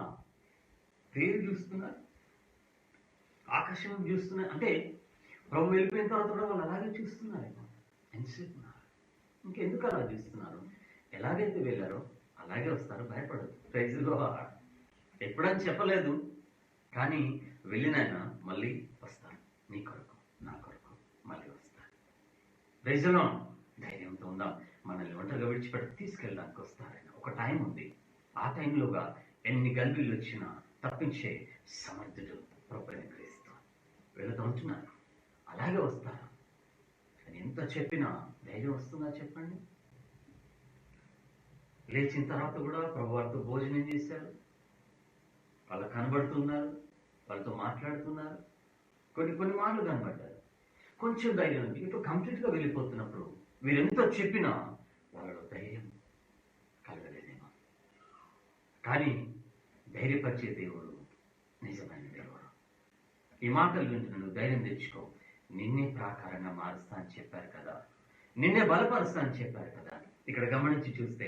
పేరు చూస్తున్నారు, ఆకాశం చూస్తున్నారు? అంటే ప్రభు వెళ్ళిపోయిన తర్వాత కూడా వాళ్ళు అలాగే చూస్తున్నారు. ఎంతసేపు ఇంకెందుకు అలా చూస్తున్నారు? ఎలాగైతే వెళ్ళారో అలాగే వస్తారు, భయపడదు. Praise the lord. ఎప్పుడని చెప్పలేదు, కానీ వెళ్ళినైనా మళ్ళీ వస్తారు. నీ కొరకు, నా కొరకు మళ్ళీ వస్తారు. Praise the Lord. ధైర్యంతో ఉందాం. మనల్ని ఒంటరిగా విడిచిపెట్టి తీసుకెళ్ళడానికి వస్తారని ఒక టైం ఉంది. ఆ టైంలోగా ఎన్ని గల్బీలు వచ్చినా తప్పించే సమర్థుడు ప్రభువైన క్రీస్తు. వెళుతూ ఉంటున్నారు, అలాగే వస్తారు. కానీ ఎంత చెప్పినా ధైర్యం వస్తుందా చెప్పండి? లేచిన తర్వాత కూడా ప్రభు వారితో భోజనం చేశారు, వాళ్ళకు కనబడుతున్నారు, వాళ్ళతో మాట్లాడుతున్నారు, కొన్ని మాటలు కనబడ్డారు. కొంచెం ధైర్యం ఉంది. ఇప్పుడు కంప్లీట్గా వెళ్ళిపోతున్నప్పుడు వీరెంతో చెప్పినా వాళ్ళలో ధైర్యం కలగలేదేమో. కానీ ధైర్యపరిచే దేవుడు నిజమైన దేవుడు. ఈ మాటలు వింటున్నా, నువ్వు ధైర్యం తెచ్చుకో. నిన్నే ప్రాకారంగా మారుస్తా అని చెప్పారు కదా, నిన్నే బలపరుస్తా అని చెప్పారు కదా. ఇక్కడ గమనించి చూస్తే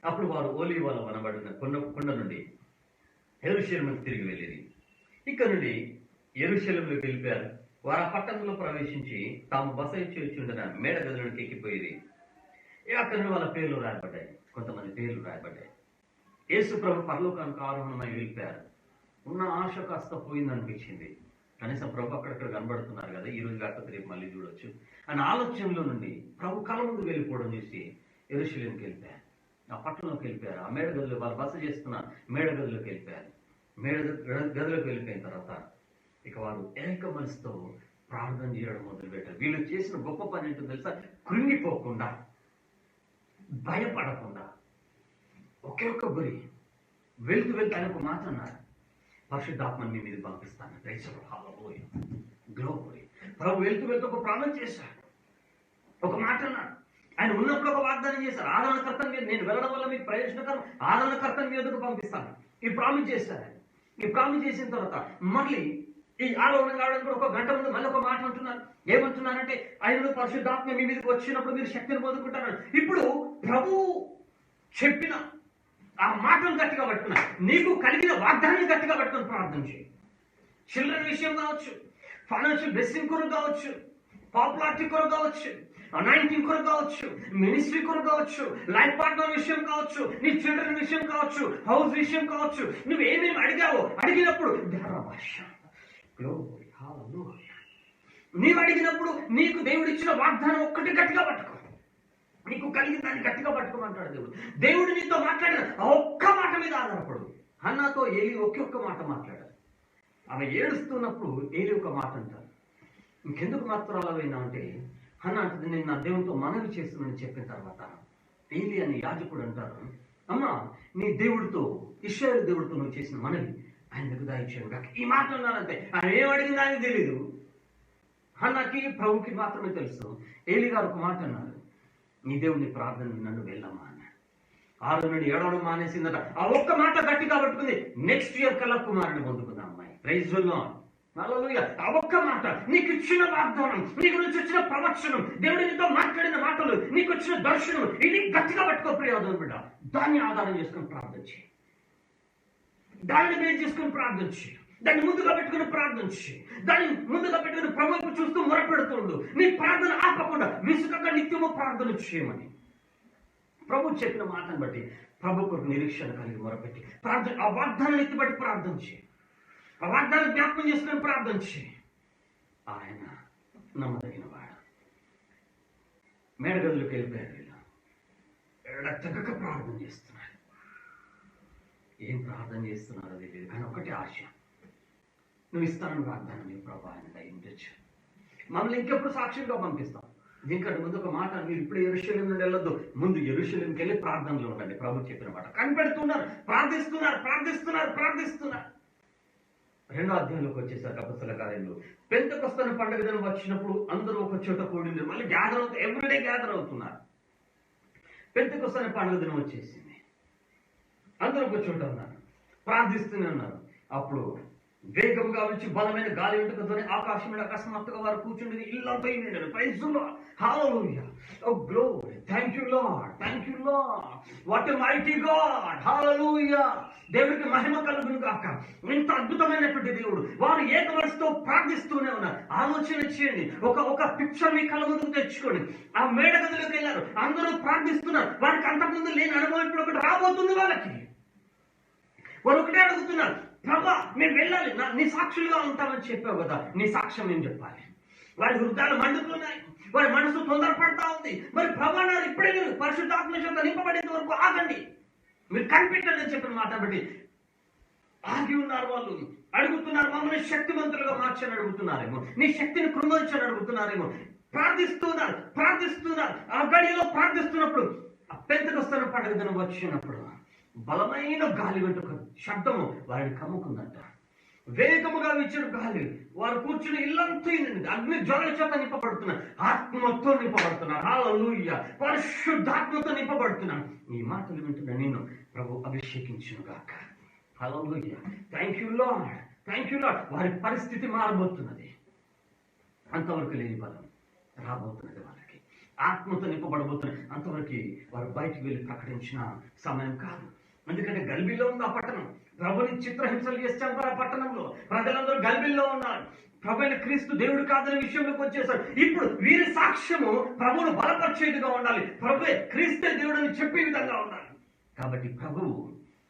అప్పుడు వారు ఓలీవల వనబడిన కొండ నుండి యెరూషలేముకు తిరిగి వెళ్ళేది. ఇక్కడ నుండి యెరూషలేములోకి వెళ్ళిపోయారు. వారు ఆ పట్టణంలో ప్రవేశించి తాము బస ఇచ్చుండిన మేడ గదిలోకి ఎక్కిపోయేది. అక్కడ నుండి వాళ్ళ పేర్లు రాయబడ్డాయి, కొంతమంది పేర్లు రాయబడ్డాయి. యేసు ప్రభు పరలోకానికి ఆరోహణమై వెళ్ళిపోయారు. ఉన్న ఆశ కాస్త పోయిందనిపించింది. కనీసం ప్రభు అక్కడక్కడ కనబడుతున్నారు కదా, ఈ రోజు కాకపోతే రేపు మళ్ళీ చూడొచ్చు అనే ఆలోచనలో నుండి ప్రభు కళ్ళ ముందు వెళ్ళిపోవడం చూసి యెరూషలేముకి వెళ్ళిపోయారు. ఆ పట్టణంలోకి వెళ్ళిపోయారు. ఆ మేడ గదిలో వాళ్ళు బస చేస్తున్న మేడ గదిలోకి వెళ్ళిపోయారు. మేడ గదిలోకి వెళ్ళిపోయిన తర్వాత ఇక వారు ఏక మనసుతో ప్రార్థన చేయడం మొదలుపెట్టారు. వీళ్ళు చేసిన గొప్ప పని ఏంటో తెలుసా? కృంగిపోకుండా, భయపడకుండా, ఒకే ఒక్క గురి. వెళ్తూ ఆయన ఒక మాట అన్నారు, పరిశుద్ధాత్మని మీ మీద పంపిస్తాను. గ్లోరీ. ప్రభు వెళ్తూ ఒక ప్రార్థన చేశారు, ఒక మాట అన్నారు. ఆయన ఉన్నప్పుడు ఒక వాగ్దానం చేశారు, ఆదరణకర్తను మీద నేను వెళ్ళడం వల్ల మీకు ప్రయోజనకరం, ఆదరణకర్తను మీదకు పంపిస్తాను. ఈ ప్రామిస్ చేశారు. ఆయన ఈ ప్రామిస్ చేసిన తర్వాత మళ్ళీ ఈ ఆలోచన కావడానికి కూడా ఒక గంట ముందు మళ్ళీ ఒక మాట అంటున్నారు. ఏమంటున్నారంటే, ఆయన పరిశుద్ధాత్మ మీ మీదకి వచ్చినప్పుడు మీరు శక్తిని పొందుకుంటారు. ఇప్పుడు ప్రభు చెప్పిన ఆ మాటలు గట్టిగా పట్టుకున్నా, నీకు కలిగిన వాగ్దానాన్ని గట్టిగా పట్టుకుని ప్రార్థన చేయి. చిల్డ్రన్ విషయం కావచ్చు, ఫైనాన్షియల్ బ్లెస్సింగ్ కొరకు కావచ్చు, పాపులారిటీ కొరకు కావచ్చు, అనాయింటింగ్ కొరకు కావచ్చు, మినిస్ట్రీ కొరకు కావచ్చు, లైఫ్ పార్ట్నర్ విషయం కావచ్చు, నీ చిల్డ్రన్ విషయం కావచ్చు, హౌస్ విషయం కావచ్చు. నువ్వు ఏమేమి అడిగావో అడిగినప్పుడు నీవు అడిగినప్పుడు నీకు దేవుడు ఇచ్చిన వాగ్దానం ఒక్కటి గట్టిగా పట్టుకో. నీకు కలిగిన దాన్ని గట్టిగా పట్టుకోమంటాడు దేవుడు. దేవుడు నీతో మాట్లాడిన ఆ ఒక్క మాట మీద ఆధారపడు. హన్నాతో ఏలి ఒకే ఒక్క మాట మాట్లాడారు. ఆమె ఏడుస్తున్నప్పుడు ఏలి ఒక మాట అంటారు. ఇంకెందుకు మాత్రం అలా పోయినా అంటే, హన్నా అంటుంది, నేను నా దేవునితో మనవి చేస్తున్నానని చెప్పిన తర్వాత ఏలి అని యాజకుడు అంటారు, అమ్మా నీ దేవుడితో, ఇశ్రాయేలు దేవుడితో నువ్వు చేసిన మనవి ఆయన మీకు దయచేయడు. ఈ మాట అన్నారంటే ఆయన ఏం అడిగిందా అని తెలీదు. హన్నాకి ప్రభుకి మాత్రమే తెలుసు. ఏలి గారు ఒక మాట అన్నారు, నీ దేవుడిని ప్రార్థన నన్ను వెళ్ళమ్మా అన్నాడు. 6 నుండి 7 మానేసిందట. ఆ ఒక్క మాట గట్టిగా పట్టుకుంది. నెక్స్ట్ ఇయర్ కల్లా కుమారుని పొందుకుందా అమ్మాయి. Praise the lord. హల్లెలూయా. ఆ ఒక్క మాట, నీకు ఇచ్చిన వాగ్దానం, నీకు నుంచి వచ్చిన ప్రవచనం, దేవుడు నీతో మాట్లాడిన మాటలు, నీకు వచ్చిన దర్శనం, ఇది గట్టిగా పట్టుకో ప్రయోజనం బిడ్డ. దాన్ని ఆధారం చేసుకుని ప్రార్థన చేయి, దాన్ని బేస్ చేసుకుని ప్రార్థన చేయి, దాన్ని ముందుగా పెట్టుకుని ప్రార్థన చేయి, దాన్ని ముందుగా పెట్టుకుని ప్రభువుకు చూస్తూ మొరపెడుతుండు. నీ ప్రార్థన ఆపకుండా విసుగక నిత్యము ప్రార్థన చేయమని ప్రభు చెప్పిన మాటను బట్టి ప్రభు కొరకు నిరీక్షణ కలిగి మొరపెట్టి ప్రార్థన, ఆ వాగ్దానాన్ని ఎత్తిబట్టి ప్రార్థన చేయి, ఆ వాగ్దానం జ్ఞాపకం చేసుకుని ప్రార్థన చేయి. ఆయన నమ్మదగిన వాడు. మేడగదిలోకి వెళ్ళిపోయారు. వీళ్ళు తెగక ప్రార్థన చేస్తున్నారు. ఏం ప్రార్థన చేస్తున్నారో తెలియదు, కానీ ఒకటే ఆశ, నువ్వు ఇస్తానని వాగ్దానం నీ ప్రభు ఆయన దయించు, మమ్మల్ని ఇంకెప్పుడు సాక్షులుగా పంపిస్తాం, దీనికంటే ముందు ఒక మాట, మీరు ఇప్పుడు యెరూషలేము నుండి వెళ్ళొద్దు, ముందు యెరూషలేముకి వెళ్ళి ప్రార్థనలో ఉండండి. ప్రభు చెప్పిన మాట కనిపెడుతున్నారు, ప్రార్థిస్తున్నారు. 2వ అధ్యాయంలోకి వచ్చేసరికి అపొస్తలుల కార్యాలు, పెంతెకొస్తు పండుగ దినం వచ్చినప్పుడు అందరూ ఒక చోట కూడింది. మళ్ళీ గ్యాదర్ అవుతారు, ఎవ్రీడే గ్యాదర్ అవుతున్నారు. పెంతెకొస్తు పండుగ దినం వచ్చేసింది, అందరూ ఒక చోట ఉన్నారు, ప్రార్థిస్తూనే ఉన్నారు. అప్పుడు వేగంగా వచ్చి బలమైన గాలి వెంటుకతోనే ఆకాశం మీద అకస్మాత్తుగా వారు కూర్చుండేది ఇల్లంతా నిండారు. Praise the lord, hallelujah, oh glory, thank you lord, what a mighty god, hallelujah. దేవుడికి మహిమ కలుగును గాక. ఇంత అద్భుతమైనటువంటి దేవుడు. వారు ఏక మనసుతో ప్రార్థిస్తూనే ఉన్నారు. ఆలోచన చేయండి, ఒక పిక్చర్ మీ కళ్ళ ముందుకు తెచ్చుకోండి. ఆ మేడ గదిలోకి వెళ్ళారు, అందరూ ప్రార్థిస్తున్నారు. వారికి అంతకుముందు లేని అనుభవం ఇప్పుడు ఒకటి రాబోతుంది వాళ్ళకి. వారు ఒకటే అడుగుతున్నారు, ప్రభా మేము వెళ్ళాలి, నీ సాక్షులుగా ఉంటామని చెప్పావు కదా, నీ సాక్ష్యం ఏం చెప్పాలి. వారి హృదయాలు మండుతున్నాయి, వారి మనసు తొందరపడతా ఉంది. మరి ప్రభా నారు ఇప్పుడే మీరు పరిశుద్ధాత్మ చేత నింపబడేంత వరకు ఆగండి, మీరు కనిపెట్టండి అని చెప్పిన మాట బట్టి ఆగి ఉన్నారు. వాళ్ళు అడుగుతున్నారు, మమ్మల్ని శక్తివంతులుగా మార్చని అడుగుతున్నారేమో, నీ శక్తిని కృంగొల్చని అడుగుతున్నారేమో. ప్రార్థిస్తున్నారు. ఆ గడిలో ప్రార్థిస్తున్నప్పుడు ఆ పెంతెకొస్తు పండుగ దినం వచ్చినప్పుడు బలమైన గాలి వెంటుక శబ్దము వారిని కమ్ముకుందంట. వేగముగా వీచిన గాలి, వారు కూర్చుని ఇల్లంతా అగ్ని జ్వాలల చేత నింపబడుతున్నారు, ఆత్మతో నింపబడుతున్నారు. హల్లెలూయా, పరిశుద్ధాత్మతో నింపబడుతున్నారు. ఈ మాటలు వింటున్నా నిన్ను ప్రభు అభిషేకించును గాక. హల్లెలూయా, థాంక్యూ లార్డ్. వారి పరిస్థితి మారబోతున్నది. అంతవరకు లేని బలం రాబోతున్నది వాళ్ళకి, ఆత్మతో నింపబడబోతున్నది. అంతవరకు వారు బయటికి వెళ్ళి ప్రకటించిన సమయం కాదు. ఎందుకంటే గల్బీలో ఉంది ఆ పట్టణం. ప్రభుని చిత్రహింసలు చేసి చంపారు ఆ పట్టణంలో. ప్రజలందరూ గల్బీల్లో ఉన్నారు. ప్రభు అయిన క్రీస్తు దేవుడు కాదనే విషయంలోకి వచ్చేసారు. ఇప్పుడు వీరి సాక్ష్యము ప్రభువును బలపరిచేదిగా ఉండాలి. ప్రభువే క్రీస్తే దేవుడని చెప్పే విధంగా ఉండాలి. కాబట్టి ప్రభువు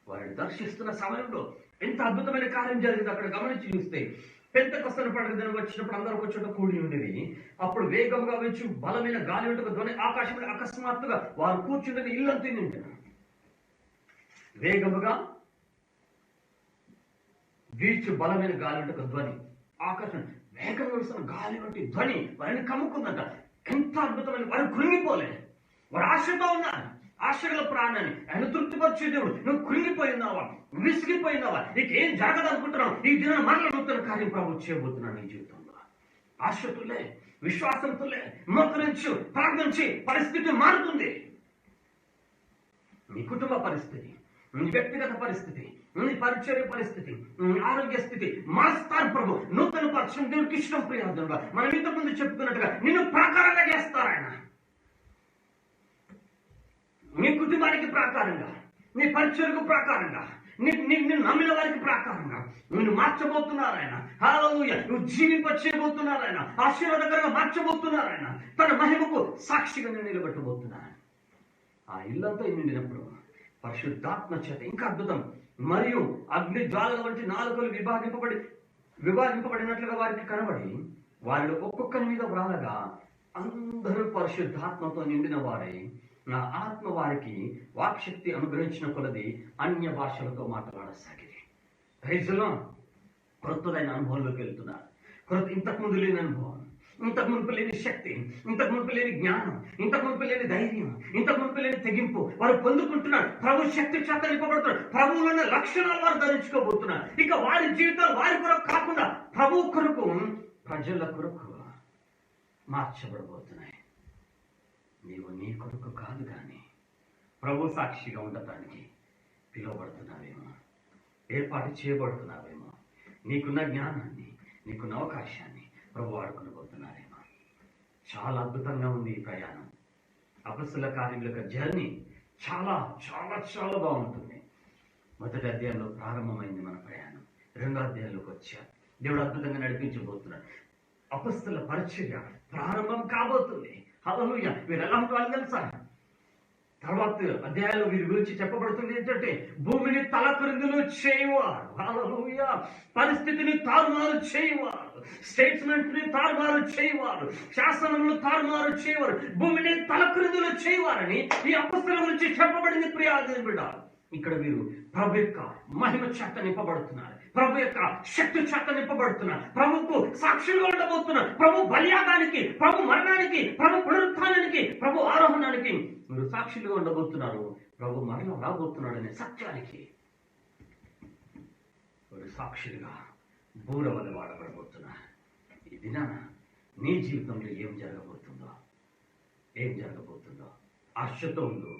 వారిని దర్శిస్తున్న సమయంలో ఎంత అద్భుతమైన కార్యం జరిగింది అక్కడ గమనించి చూస్తే, పెంతెకొస్తు పండుగ దినం వచ్చినప్పుడు అందరూ ఒక చోట కూడి ఉండేది. అప్పుడు వేగంగా వచ్చి బలమైన గాలి వెంటుక ధ్వని ఆకాశం అకస్మాత్తుగా వారు కూర్చుండేది ఇల్లంతా నిండారు. వేగముగా వీచు బలమైన గాలి వెంటుక ధ్వని, ఆకాశం వేగంగా వస్తున్న గాలి వంటి ధ్వని వారిని కమ్ముకుందంట. ఎంత అద్భుతమైన, వారు కృంగిపోలే, వారు ఆశతో ఉన్నారు. ఆశగల ప్రాణాన్ని ఆయన తృప్తిపరిచే దేవుడు. నువ్వు కృంగిపోయినావా, విసిగిపోయినావా, నీకేం జరగదు అనుకుంటున్నావు, ఈ దినం మరల నూతన కార్యం ప్రభు చేయబోతున్నాడు నీ జీవితంలో. ఆశతులే, విశ్వాసంతులే, మోకరించు, ప్రార్థించి పరిస్థితి మారుతుంది. నీ కుటుంబ పరిస్థితి, నీ వ్యక్తిగత పరిస్థితి, నీ పరిచర్య పరిస్థితి, నీ ఆరోగ్య స్థితి మారుస్తారు ప్రభు. నూతన పక్షం దేవుడికి ఇష్టం. ప్రియాదులుగా మనం ఇంతకుముందు చెప్పుకున్నట్టుగా నిన్ను ప్రాకారంగా చేస్తారు ఆయన. నీ కుటుంబానికి ప్రాకారంగా, నీ పరిచర్యకు ప్రాకారంగా, నిన్ను నమ్మిన వారికి ప్రాకారంగా నిన్ను మార్చబోతున్నారు ఆయన. హల్లెలూయా, నువ్వు జీవింపచేయబోతున్నారు ఆయన. ఆశీర్వాదకరంగా మార్చబోతున్నారు ఆయన. తన మహిమకు సాక్షిగా నేను నిలబెట్టబోతున్నాను. ఆ ఇల్లంతా నిండినప్పుడు పరిశుద్ధాత్మ చేత ఇంకా అద్భుతం, మరియు అగ్ని జ్వాలల వంటి నాలుకలు విభాగింపబడినట్లుగా వారికి కనబడి వారిలో ఒక్కొక్కరి మీద వ్రాలగా అందరూ పరిశుద్ధాత్మతో నిండిన వారై నా ఆత్మ వారికి వాక్శక్తి అనుగ్రహించిన కొలది అన్య భాషలతో మాట్లాడసాగింది. రైతులో కొత్తదైన అనుభవంలోకి వెళ్తున్నారు. ఇంతకుముందు లేని అనుభవం, ఇంతకు మునుపు లేని శక్తి, ఇంతకు మునుపు లేని జ్ఞానం, ఇంతకు మునుపు లేని ధైర్యం, ఇంతకు మునుపు లేని తెగింపు వారు పొందుకుంటున్నారు. ప్రభు శక్తి చేత నింపబడుతున్నారు. ప్రభువులోని లక్షణాలు వారు ధరించుకోబోతున్నారు. ఇక వారి జీవితాలు వారి కొరకు కాకుండా ప్రభు కొరకు, ప్రజల కొరకు మార్చబడబోతున్నాయి. నీవు నీ కొరకు కాదు కానీ ప్రభు సాక్షిగా ఉండటానికి పిలువబడుతున్నావేమో, ఏర్పాటు చేయబడుతున్నావేమో. నీకున్న జ్ఞానాన్ని, నీకున్న అవకాశాన్ని ప్రభు వాడుకునబోతున్నారేమో. చాలా అద్భుతంగా ఉంది ఈ ప్రయాణం. అపొస్తలుల కార్యముల యొక్క జర్నీ చాలా చాలా చాలా బాగుంటుంది. మొదటి అధ్యాయంలో ప్రారంభమైంది మన ప్రయాణం. 2వ అధ్యాయంలోకి వచ్చారు. దేవుడు అద్భుతంగా నడిపించబోతున్నాడు. అపొస్తలుల పరిచర్య ప్రారంభం కాబోతుంది. హల్లెలూయా. వీరు ఎలా ఉంటారు తెలుసా? తర్వాత అధ్యాయంలో వీరి గురించి చెప్పబడుతుంది ఏంటంటే, భూమిని తలక్రిందులు చేయవారు. హల్లెలూయా. పరిస్థితిని తారుమారు చేయవారు, స్టేట్మెంట్ ని తారుమారు చేయవారు, శాసనములు తారుమారు చేయవారు, భూమిని తలక్రిందులు చేయవారని ఈ అపొస్తలుల గురించి చెప్పబడింది. ప్రియ బిడ్డ, ఇక్కడ వీరు ప్రభు యొక్క మహిమ చేత నింపబడుతున్నారు, ప్రభు యొక్క శక్తి చేత నింపబడుతున్నారు, ప్రభుకు సాక్షులుగా ఉండబోతున్నారు. ప్రభు బలియాగానికి, ప్రభు మరణానికి, ప్రభు పునరుత్థానానికి, ప్రభు ఆరోహణానికి మీరు సాక్షులుగా ఉండబోతున్నారు. ప్రభు మరణం రాబోతున్నాడు అనే సత్యానికి మీరు సాక్షులుగా బూరవల వాడబడబోతున్నారు. ఈ దినాన నీ జీవితంలో ఏం జరగబోతుందో ఆశతో ఉండు,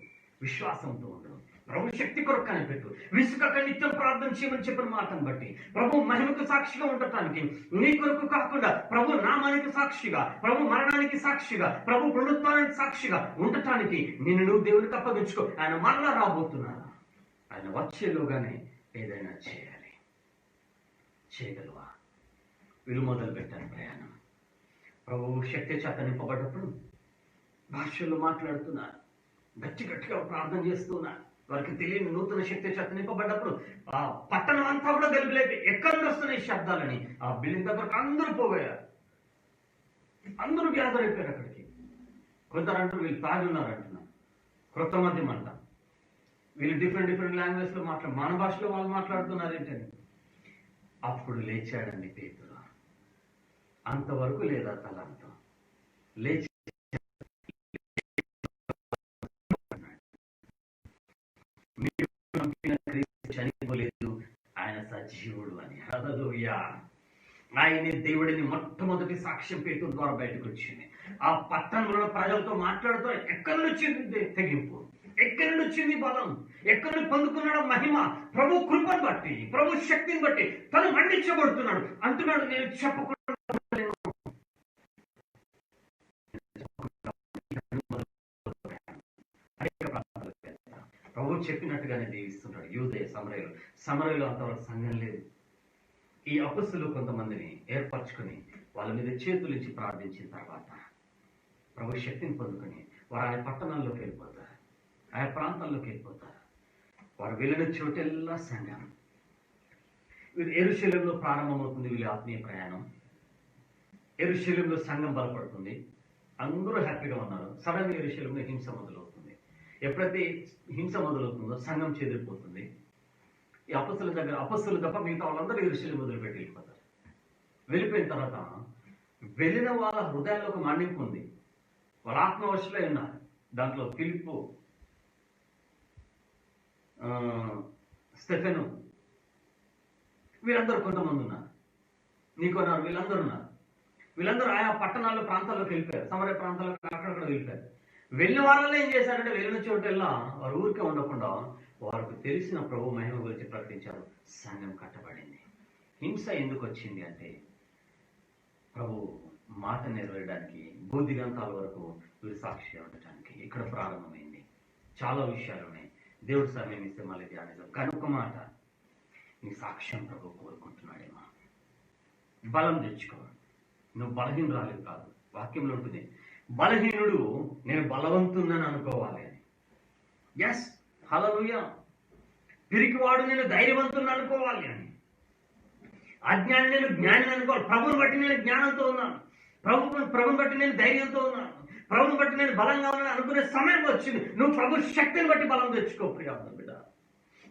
విశ్వాసంతో ఉండు. ప్రభు శక్తి కొరకు కనిపెట్టు, విసుకక నిత్యం ప్రార్థన చేయమని చెప్పిన మాటను బట్టి ప్రభు మహిమకు సాక్షిగా ఉండటానికి, నీ కొరకు కాకుండా ప్రభు నామానికి సాక్షిగా, ప్రభు మరణానికి సాక్షిగా, ప్రభు పునరుత్థానానికి సాక్షిగా ఉండటానికి నిన్ను నువ్వు దేవునికి అప్పగించుకో. ఆయన మరలా రాబోతున్నాడు. ఆయన వచ్చేలోగానే ఏదైనా చేయగలవా? వీళ్ళు మొదలు పెట్టాను ప్రయాణం. ప్రభు శక్తి చేత నింపబడ్డప్పుడు భాషల్లో మాట్లాడుతున్నారు, గట్టిగా ప్రార్థన చేస్తున్నారు. వారికి తెలియని నూతన శక్తి చేత నింపబడ్డప్పుడు ఆ పట్టణం అంతా కూడా గెలుపులేపి ఎక్కడి నుండి వస్తున్నాయి శబ్దాలని ఆ బిల్డింగ్ దగ్గరకు అందరూ పోయారు. అందరూ గ్యాదర్ అయిపోయారు అక్కడికి. కొందరు అంటారు వీళ్ళు తాగి ఉన్నారు అంటున్నారు, క్రొత్త మధ్యం అంట. వీళ్ళు డిఫరెంట్ లాంగ్వేజ్ లో మన భాషలో వాళ్ళు మాట్లాడుతున్నారు ఏంటని. అప్పుడు లేచాడండి పేతురు. అంతవరకు లేదా తలంతో లేచి చనిపోలేదు, ఆయన సజీవుడు అని. హల్లెలూయా. ఆయనే దేవుడిని మొట్టమొదటి సాక్ష్యం పేతురు ద్వారా బయటకు వచ్చింది. ఆ పట్టణంలో ప్రజలతో మాట్లాడుతూ ఎక్కడి నుంచి వచ్చింది తెగింపు, ఎక్కడి నుంచి వచ్చింది బలం, ఎక్కడి నుంచి పొందుకున్నాడు మహిమ? ప్రభు కృపను బట్టి, ప్రభు శక్తిని బట్టి తను మండించబడుతున్నాడు అంటున్నాడు. నేను చెప్పకుండా ప్రభు చెప్పినట్టుగానే దీవిస్తుంటాడు. యూదయ సమరయలో అంతవరకు సంఘం లేదు. ఈ అపస్సులు కొంతమందిని ఏర్పరచుకొని వాళ్ళ మీద చేతులు ఇచ్చి ప్రార్థించిన తర్వాత ప్రభు శక్తిని పొందుకొని వారు ఆయన పట్టణాల్లోకి వెళ్ళిపోతారు, ఆయా ప్రాంతాల్లోకి వెళ్ళిపోతారు. వారు వెళ్ళిన చోటెల్లా సంఘం. యెరూషలేములో ప్రారంభమవుతుంది వీళ్ళ ఆత్మీయ ప్రయాణం. యెరూషలేములో సంఘం బలపడుతుంది, అందరూ హ్యాపీగా ఉన్నారు. సడన్గా యెరూషలేములో హింస మొదలవుతుంది. ఎప్పుడైతే హింస మొదలవుతుందో సంఘం చెదిరిపోతుంది. ఈ అపస్సులు తప్ప మిగతా వాళ్ళందరూ యెరూషలేము మొదలుపెట్టి వెళ్ళిపోతారు. వెళ్ళిపోయిన తర్వాత వెళ్ళిన వాళ్ళ హృదయాల్లో ఒక మండింపు ఉంది. వాళ్ళ ఆత్మవశులై ఉన్నారు. దాంట్లో ఫిలిప్పు, స్టెఫెను, వీళ్ళందరూ కొంతమంది ఉన్నారు. నీకున్నారు, వీళ్ళందరూ ఉన్నారు. వీళ్ళందరూ ఆయా పట్టణాల్లో ప్రాంతాల్లోకి వెళ్ళిపోయారు. సమరయ ప్రాంతాలకు అక్కడక్కడ వెళ్ళిపోయారు. వెళ్ళిన వాళ్ళలో ఏం చేశారంటే వెళ్ళిన చోటెల్లా వారు ఊరికే ఉండకుండా వారికి తెలిసిన ప్రభు మహిమ గురించి ప్రకటించారు. సంఘం కట్టబడింది. హింస ఎందుకు వచ్చింది అంటే ప్రభు మాట నెరవేరడానికి, బోధిగంతాల వరకు వీరు సాక్షిగా ఉండటానికి ఇక్కడ ప్రారంభమైంది. చాలా విషయాలు ఉన్నాయి. దేవుడు సమయం ఇస్తే మళ్ళీ ధ్యానిద్దాం. కానీ ఒక మాట, నీ సాక్ష్యం ప్రభు కోరుకుంటున్నాడేమో. బలం తెచ్చుకో. నువ్వు బలహీనురాలు కాదు. వాక్యంలో ఉంటుంది, బలహీనుడు నేను బలవంతున్నని అనుకోవాలి అని. ఎస్, హల్లెలూయా. పిరికివాడు నేను ధైర్యవంతుని అనుకోవాలి అని. అజ్ఞాని నేను జ్ఞాని అనుకోవాలి. ప్రభుని బట్టి నేను జ్ఞానంతో ఉన్నాను, ప్రభుని బట్టి నేను ధైర్యంతో ఉన్నాను, ప్రభుని బట్టి నేను బలంగా ఉన్నాను అనుకునే సమయం వచ్చింది. నువ్వు ప్రభు శక్తిని బట్టి బలం తెచ్చుకో ప్రియాత్మ బిడ్డ.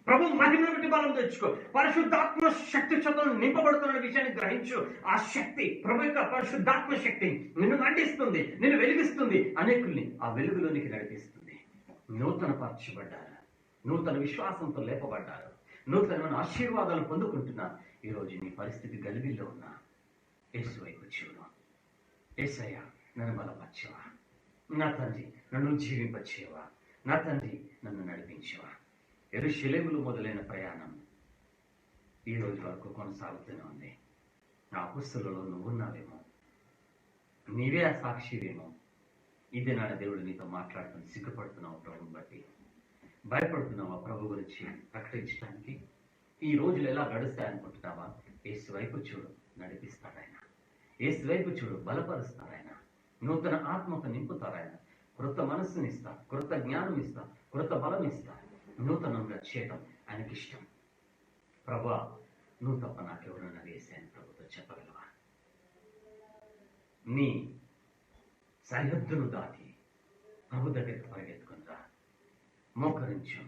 ప్రభు మహిమను బట్టి బలం తెచ్చుకో. పరిశుద్ధాత్మ శక్తి చేతను నింపబడుతున్న విషయాన్ని గ్రహించు. ఆ శక్తి, ప్రభు యొక్క పరిశుద్ధాత్మ శక్తి నిన్ను మండిస్తుంది, నిన్ను వెలిగిస్తుంది, అనేకుల్ని ఆ వెలుగులోనికి నడిపిస్తుంది. నూతన పరచబడ్డారు, నూతన విశ్వాసంతో లేపబడ్డారు, నూతనమైన ఆశీర్వాదాలు పొందుకుంటున్నారు. ఈరోజు నీ పరిస్థితి గలిబిల్లో ఉన్నా యేసు వైపు చూడు. యేసయ్యా నన్ను బలపరచవా, నా తండ్రి నన్ను జీవింపచేయవా, నా తండ్రి నన్ను నడిపించవా. యెరూషలేములో మొదలైన ప్రయాణం ఈ రోజు వరకు కొనసాగుతూనే ఉంది. ఆ అపొస్తలులలో నువ్వున్నావేమో, నీవే ఆ సాక్షివేమో. ఇదే నాన్న దేవుడు నీతో మాట్లాడుతుంది. సిగ్గుపడుతున్నావు ప్రభుని బట్టి, భయపడుతున్నావా ప్రభు గురించి ప్రకటించడానికి? ఈ రోజులు ఎలా గడుస్తాయనుకుంటున్నావా? యేసు వైపు చూడు, నడిపిస్తాడాయన. యేసు వైపు చూడు, బలపరుస్తాడాయన. నూతన ఆత్మకు నింపుతాడాయన. కృత మనస్సుని ఇస్తా, కృత జ్ఞానం ఇస్తా, కృత బలం ఇస్తా. నూతనంగా చేయటం ఆయనకి ఇష్టం. ప్రభా, నువ్వు తప్ప నాకెవరన్నా వేసాయని ప్రభుతో చెప్పగలవా? నీ సరిహద్దును దాటి ప్రభు దగ్గరికి పరిగెత్తుకుందా? మోకరించు,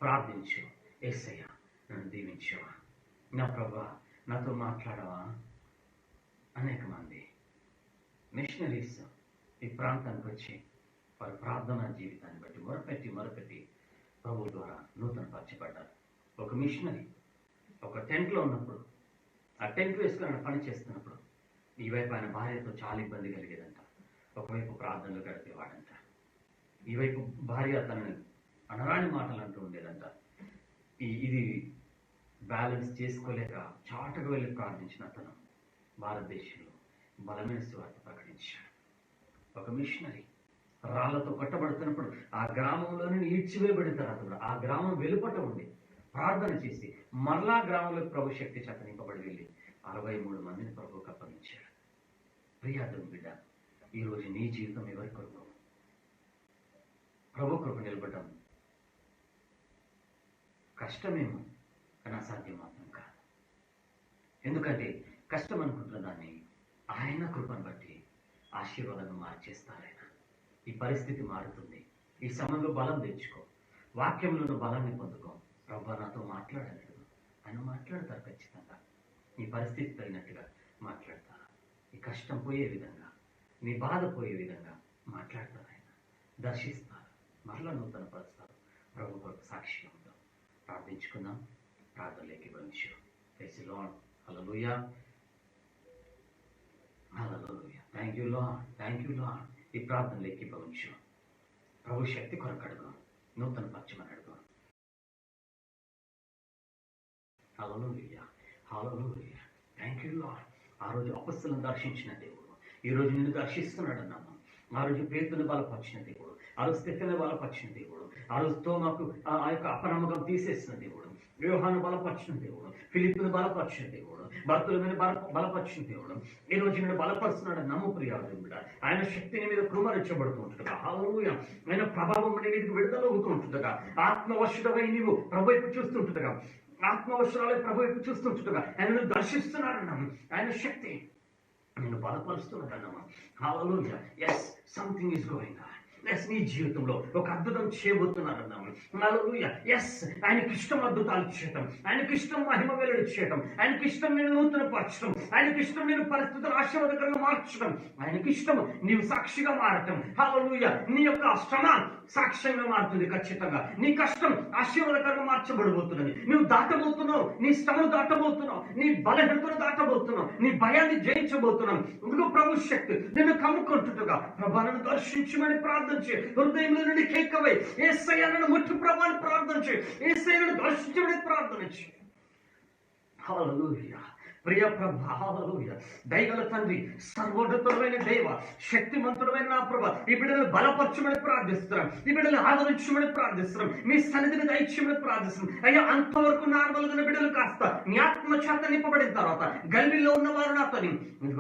ప్రార్థించు. యేసయ్య నన్ను దీవించవా, నా ప్రభువా నాతో మాట్లాడవా. అనేక మంది మిషనరీస్ ఈ ప్రాంతానికి వచ్చి వారి ప్రార్థనా జీవితాన్ని బట్టి మొరపెట్టి ప్రభు ద్వారా నూతన పరచబడ్డారు. ఒక మిషనరీ ఒక టెంట్లో ఉన్నప్పుడు, ఆ టెంట్ వేసుకుని పని చేస్తున్నప్పుడు ఈ వైపు ఆయన భార్యతో చాలా ఇబ్బంది కలిగేదంట. ఒకవైపు ప్రార్థనలు గడిపేవాడంట, ఈ వైపు భార్య తనని అనరాని మాటలు అంటూ ఉండేదంట. ఇది బ్యాలెన్స్ చేసుకోలేక చాటుకు వెళ్ళి ప్రార్థించిన అతను భారతదేశంలో బలమైన సువార్త ప్రకటించాడు. ఒక మిషనరీ రాళ్లతో కొట్టబడుతున్నప్పుడు ఆ గ్రామంలోనే ఈడ్చివేయబడతారు. అతను ఆ గ్రామం వెలుపట ఉండి ప్రార్థన చేసి మరలా గ్రామంలో ప్రభు శక్తి చేత నింపబడి వెళ్ళి 63 మందిని ప్రభువుకు అప్పగించాడు. ప్రియాదం బిడ్డ, ఈరోజు నీ జీవితం ఎవరి కొరకు? ప్రభు కొరకు నిలబడ్డం కష్టమేమో, కానీ అసాధ్యం మాత్రం కాదు. ఎందుకంటే కష్టం అనుకుంటున్న దాన్ని ఆయన కృపను బట్టి ఆశీర్వాదంగా మార్చేస్తారు ఆయన. ఈ పరిస్థితి మారుతుంది. ఈ సమయంలో బలం తెచ్చుకో, వాక్యంలో బలాన్ని పొందుకో. ప్రభు నాతో మాట్లాడలేదు, ఆయన మాట్లాడతారు ఖచ్చితంగా. నీ పరిస్థితి తగినట్టుగా మాట్లాడతారు. ఈ కష్టం పోయే విధంగా, నీ బాధ పోయే విధంగా మాట్లాడతారు ఆయన. దర్శిస్తారు, మరలా నూతన పరుస్తారు. ప్రభు కొరకు సాక్షిగా ఉంటాం. ప్రార్థించుకుందాం. ప్రార్థనలోకి భవించు. Praise the lord. Hallelujah, hallelujah. Thank you lord, thank you lord. ఈ ప్రార్థనలోకి భవించు. ప్రభు శక్తి కొరకు అడుగు, నూతన పరచమని అడుగు. Hallelujah, hallelujah. Thank you lord. ఆ రోజు అపొస్తలులను దర్శించిన దేవుడు ఈ రోజు నిన్ను దర్శిస్తున్నాడు అన్నాము. ఆ రోజు పేతురును బలపరిచిన దేవుడు, ఆ రోజు స్తెఫనును బలపరిచిన దేవుడు, ఆ రోజు తోమాకు ఆ యొక్క అపనమ్మకం తీసేసిన దేవుడు, యోహాను బలపరిచిన దేవుడు, ఫిలిప్పును బలపరిచిన దేవుడు, బర్తొలొమేయును బలపరిచిన దేవుడు ఈ రోజు నిన్ను బలపరుస్తున్నాడు. నమ్ము ప్రియాదుడా. ఆయన శక్తిని మీద కృమరించబడుతూ ఉంటుండగా, హల్లెలూయా, ఆయన ప్రభావం నీ మీదకి విడుదల అవుతూ ఉంటుండగా, ఆత్మవశుడవై నీవు ప్రభు వైపు చూస్తుంటుండగా, ఆత్మవశురాలై ప్రభు వైపు చూస్తుంటుండగా ఆయనను దర్శిస్తున్నాడన్నాము. ఆయన శక్తి నిన్ను బలపరుస్తున్నదన్నమా. Hallelujah. Yes, something is going on. Yes, నీ జీవితంలో ఒక అద్భుతం చేయబోతున్నారన్నాము. హల్లెలూయా. ఎస్, ఆయనకి ఇష్టం అద్భుతాలు చేయటం, ఆయనకి ఇష్టం మహిమ వెల్లడి చేయటం, ఆయనకి ఇష్టం నేను నూతన పరచడం, ఆయనకి ఇష్టం నేను పరిస్థితులు ఆశీర్వాదకరంగా మార్చడం, ఆయనకి ఇష్టం నీవు సాక్షిగా మారటం. హల్లెలూయా. నీ యొక్క శ్రమ సాక్ష్యంగా మారుతుంది ఖచ్చితంగా. నీ కష్టం ఆశీర్వాదకరంగా మార్చబడబోతున్నది. నువ్వు దాటబోతున్నావు, నీ శ్రమను దాటబోతున్నావు, నీ బలహీనతను దాటబోతున్నావు, నీ భయాన్ని జయించబోతున్నావు. ఇందుకు ప్రభు శక్తి నిన్ను కమ్ముకుంటుండగా, ప్రభువును దర్శించమని ప్రార్థన చేయి. హృదయంలో నుండి కేకవై యేసయ్యను ముట్టు ప్రభువుని ప్రార్థన చేయి. యేసయ్యను దర్శించమని ప్రార్థన చేయి. హల్లెలూయా. ప్రియ ప్రభు, హల్లెలూయా. దయగల తండ్రి, సర్వోన్నతుడైన దేవ, శక్తిమంతుడైన నా ప్రభు, ఈ బిడ్డలను బలపరచమని ప్రార్థిస్తున్నాం, ఈ బిడ్డలను ఆదరించమని ప్రార్థిస్తున్నాం, మీ సన్నిధిని దయచేయమని ప్రార్థిస్తున్నాం. అయ్యా, అంతవరకు నార్మల్గా బిడ్డలు కాస్త నీ ఆత్మ చేత నింపబడిన తర్వాత గల్లీలో ఉన్నవారు నాతోని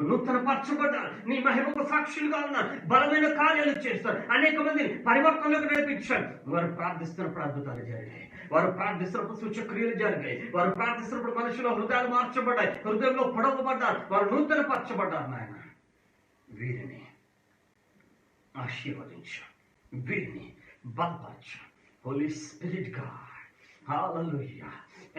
నూతన పరచబడ్డారు, నీ మహిమకు సాక్షులుగా ఉన్నారు, బలమైన కార్యాలు చేస్తారు, అనేక మందిని పరివర్తనలోకి నడిపించారు. వారు ప్రార్థిస్తున్న ప్రార్థనలు జరిగాయి, వారు ప్రార్థిస్తున్నప్పుడు సూచక్రియలు జరిగాయి, వారు ప్రార్థిస్తున్నప్పుడు మనుషుల హృదయాలు మార్చబడ్డాయి, హృదయంలో పొడవబడ్డారు, వారు నూతన పరచబడ్డారు. నాయన, వీరిని ఆశీర్వదించు, వీరిని బలపరచు. హోలీ స్పిరిట్ గాడ్, హల్లెలూయా.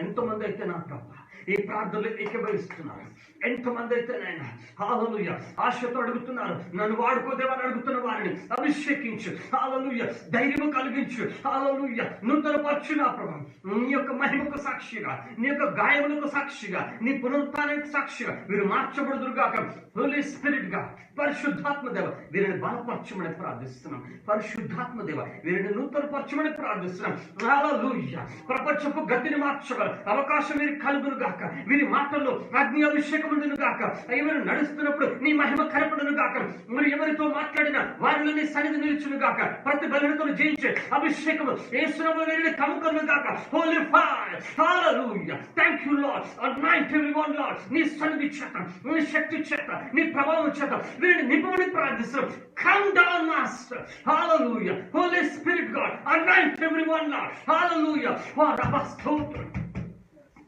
ఎంతమంది అయితే నా ప్రభు ఈ ప్రార్థనలు ఏకీభవిస్తున్నారు, ఎంతమంది అయితే నాయన హల్లెలూయా ఆశతో అడుగుతున్నారు, నన్ను వాడుకోదేమని అడుగుతున్న వారిని అభిషేకించు. హల్లెలూయా. ధైర్యము కలిగించు. హల్లెలూయా. నూతన పరచు నా ప్రభు. నీ యొక్క మహిమకు సాక్షిగా, నీ యొక్క గాయములకు సాక్షిగా, నీ పునరుత్థానానికి సాక్షిగా వీరు మార్చబడుదురుగాక. హోలీ స్పిరిట్ గా, పరిశుద్ధాత్మ దేవ, వీరిని బలపరచమని ప్రార్థిస్తున్నాం. పరిశుద్ధాత్మ దేవ, వీరిని నూతన పరచమని ప్రార్థిస్తున్నాం. హల్లెలూయా. ప్రపంచపు గతిని మార్చగల అవకాశం వీరికి కలుగునుగాక. వీరి మాటల్లో అగ్ని అభిషేకం ఉండును గాక. ఎవరు నడుస్తున్నప్పుడు నీ మహిమ కనపడును గాక. మీరు ఎవరితో మాట్లాడినా వారిలో నీ సన్నిధి నిలుచును గాక. ప్రతి బలహీనతను జయించే అభిషేకము యేసునామములో వీరిని కమ్ముకొను గాక. Holi fire, hallelujah. Thank you lord. Anoint everyone lord. నీ సన్నిధి చేత, నీ శక్తి చేత, నీ ప్రభావం చేత వీరిని నింపమని ప్రార్థిస్తున్నాం. Come down master. Hallelujah. Holy spirit god, anoint everyone lord. Hallelujah. వా రబస్తోత్రం.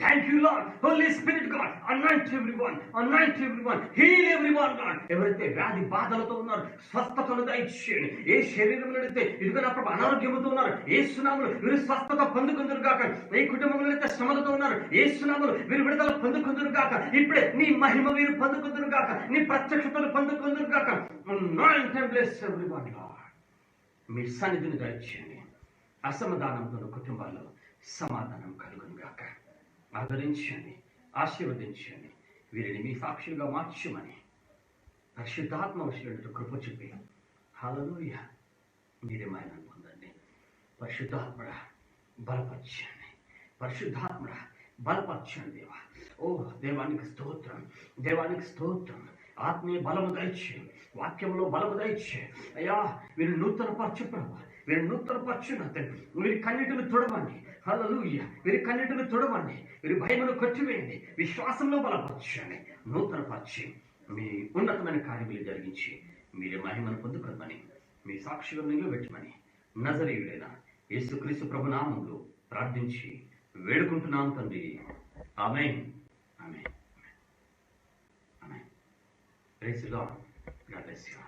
Thank you, Lord. Holy Spirit, God. Anoint everyone. Anoint everyone. Heal everyone, God. ఎవరైతే వ్యాధి బాధలతో ఉన్నారు స్వస్థతను దయచేయండి. ఏ శరీరంలో అయితే ఇదిగో నా ప్రభు అనారోగ్యముతో ఉన్నారు ఏ సునాములు వీరు స్వస్థత పొందుకుందరు గాక. ఏ కుటుంబంలో అయితే శ్రమలతో ఉన్నారు ఏ సునాములు వీరు విడుదల పొందుకుందరు గాక. ఇప్పుడే నీ మహిమ వీరు పొందుకుందరు గాక. నీ ప్రత్యక్షతను పొందుకుందరు గాక. Anoint and bless everyone, Lord. మీ సన్నిధిని దయచేయండి. అసమాధానంతో కుటుంబాల్లో సమాధానం కలుగును గాక. ఆదరించండి, ఆశీర్వదించండి. వీరిని మీ సాక్షులుగా మార్చమని పరిశుద్ధాత్మ వశులైనట్టు కృప చూపి హల్లెలూయా మీరే మహిమను పొందండి. పరిశుద్ధాత్మడ బలపరచండి. పరిశుద్ధాత్మడ బలపరచండి దేవా. ఓ దేవానికి స్తోత్రం, దేవానికి స్తోత్రం. ఆత్మీయ బలము దయచే, వాక్యంలో బలము దయచే అయ్యా. వీరు నూతన పరచు ప్రభు, వీరు నూతన పరచున తండ్రి. వీరి కన్నిటిని తొడవండి. హల్లెలూయా వీరి కన్నిటిని తొడవండి. వీరి భయమును కొట్టివేయండి. విశ్వాసంలో బలపరచండి. నూతన పరిచి మీ ఉన్నతమైన కార్యములు జరిగించి మీరే మహిమను పొందుకోమని మీ సాక్షిగా నిలబెట్టమని నజరేయుడైన యేసుక్రీస్తు ప్రభు నామములో ప్రార్థించి వేడుకుంటున్నాం తండ్రి. Amen. Amen. Amen. Praise the lord. God bless you.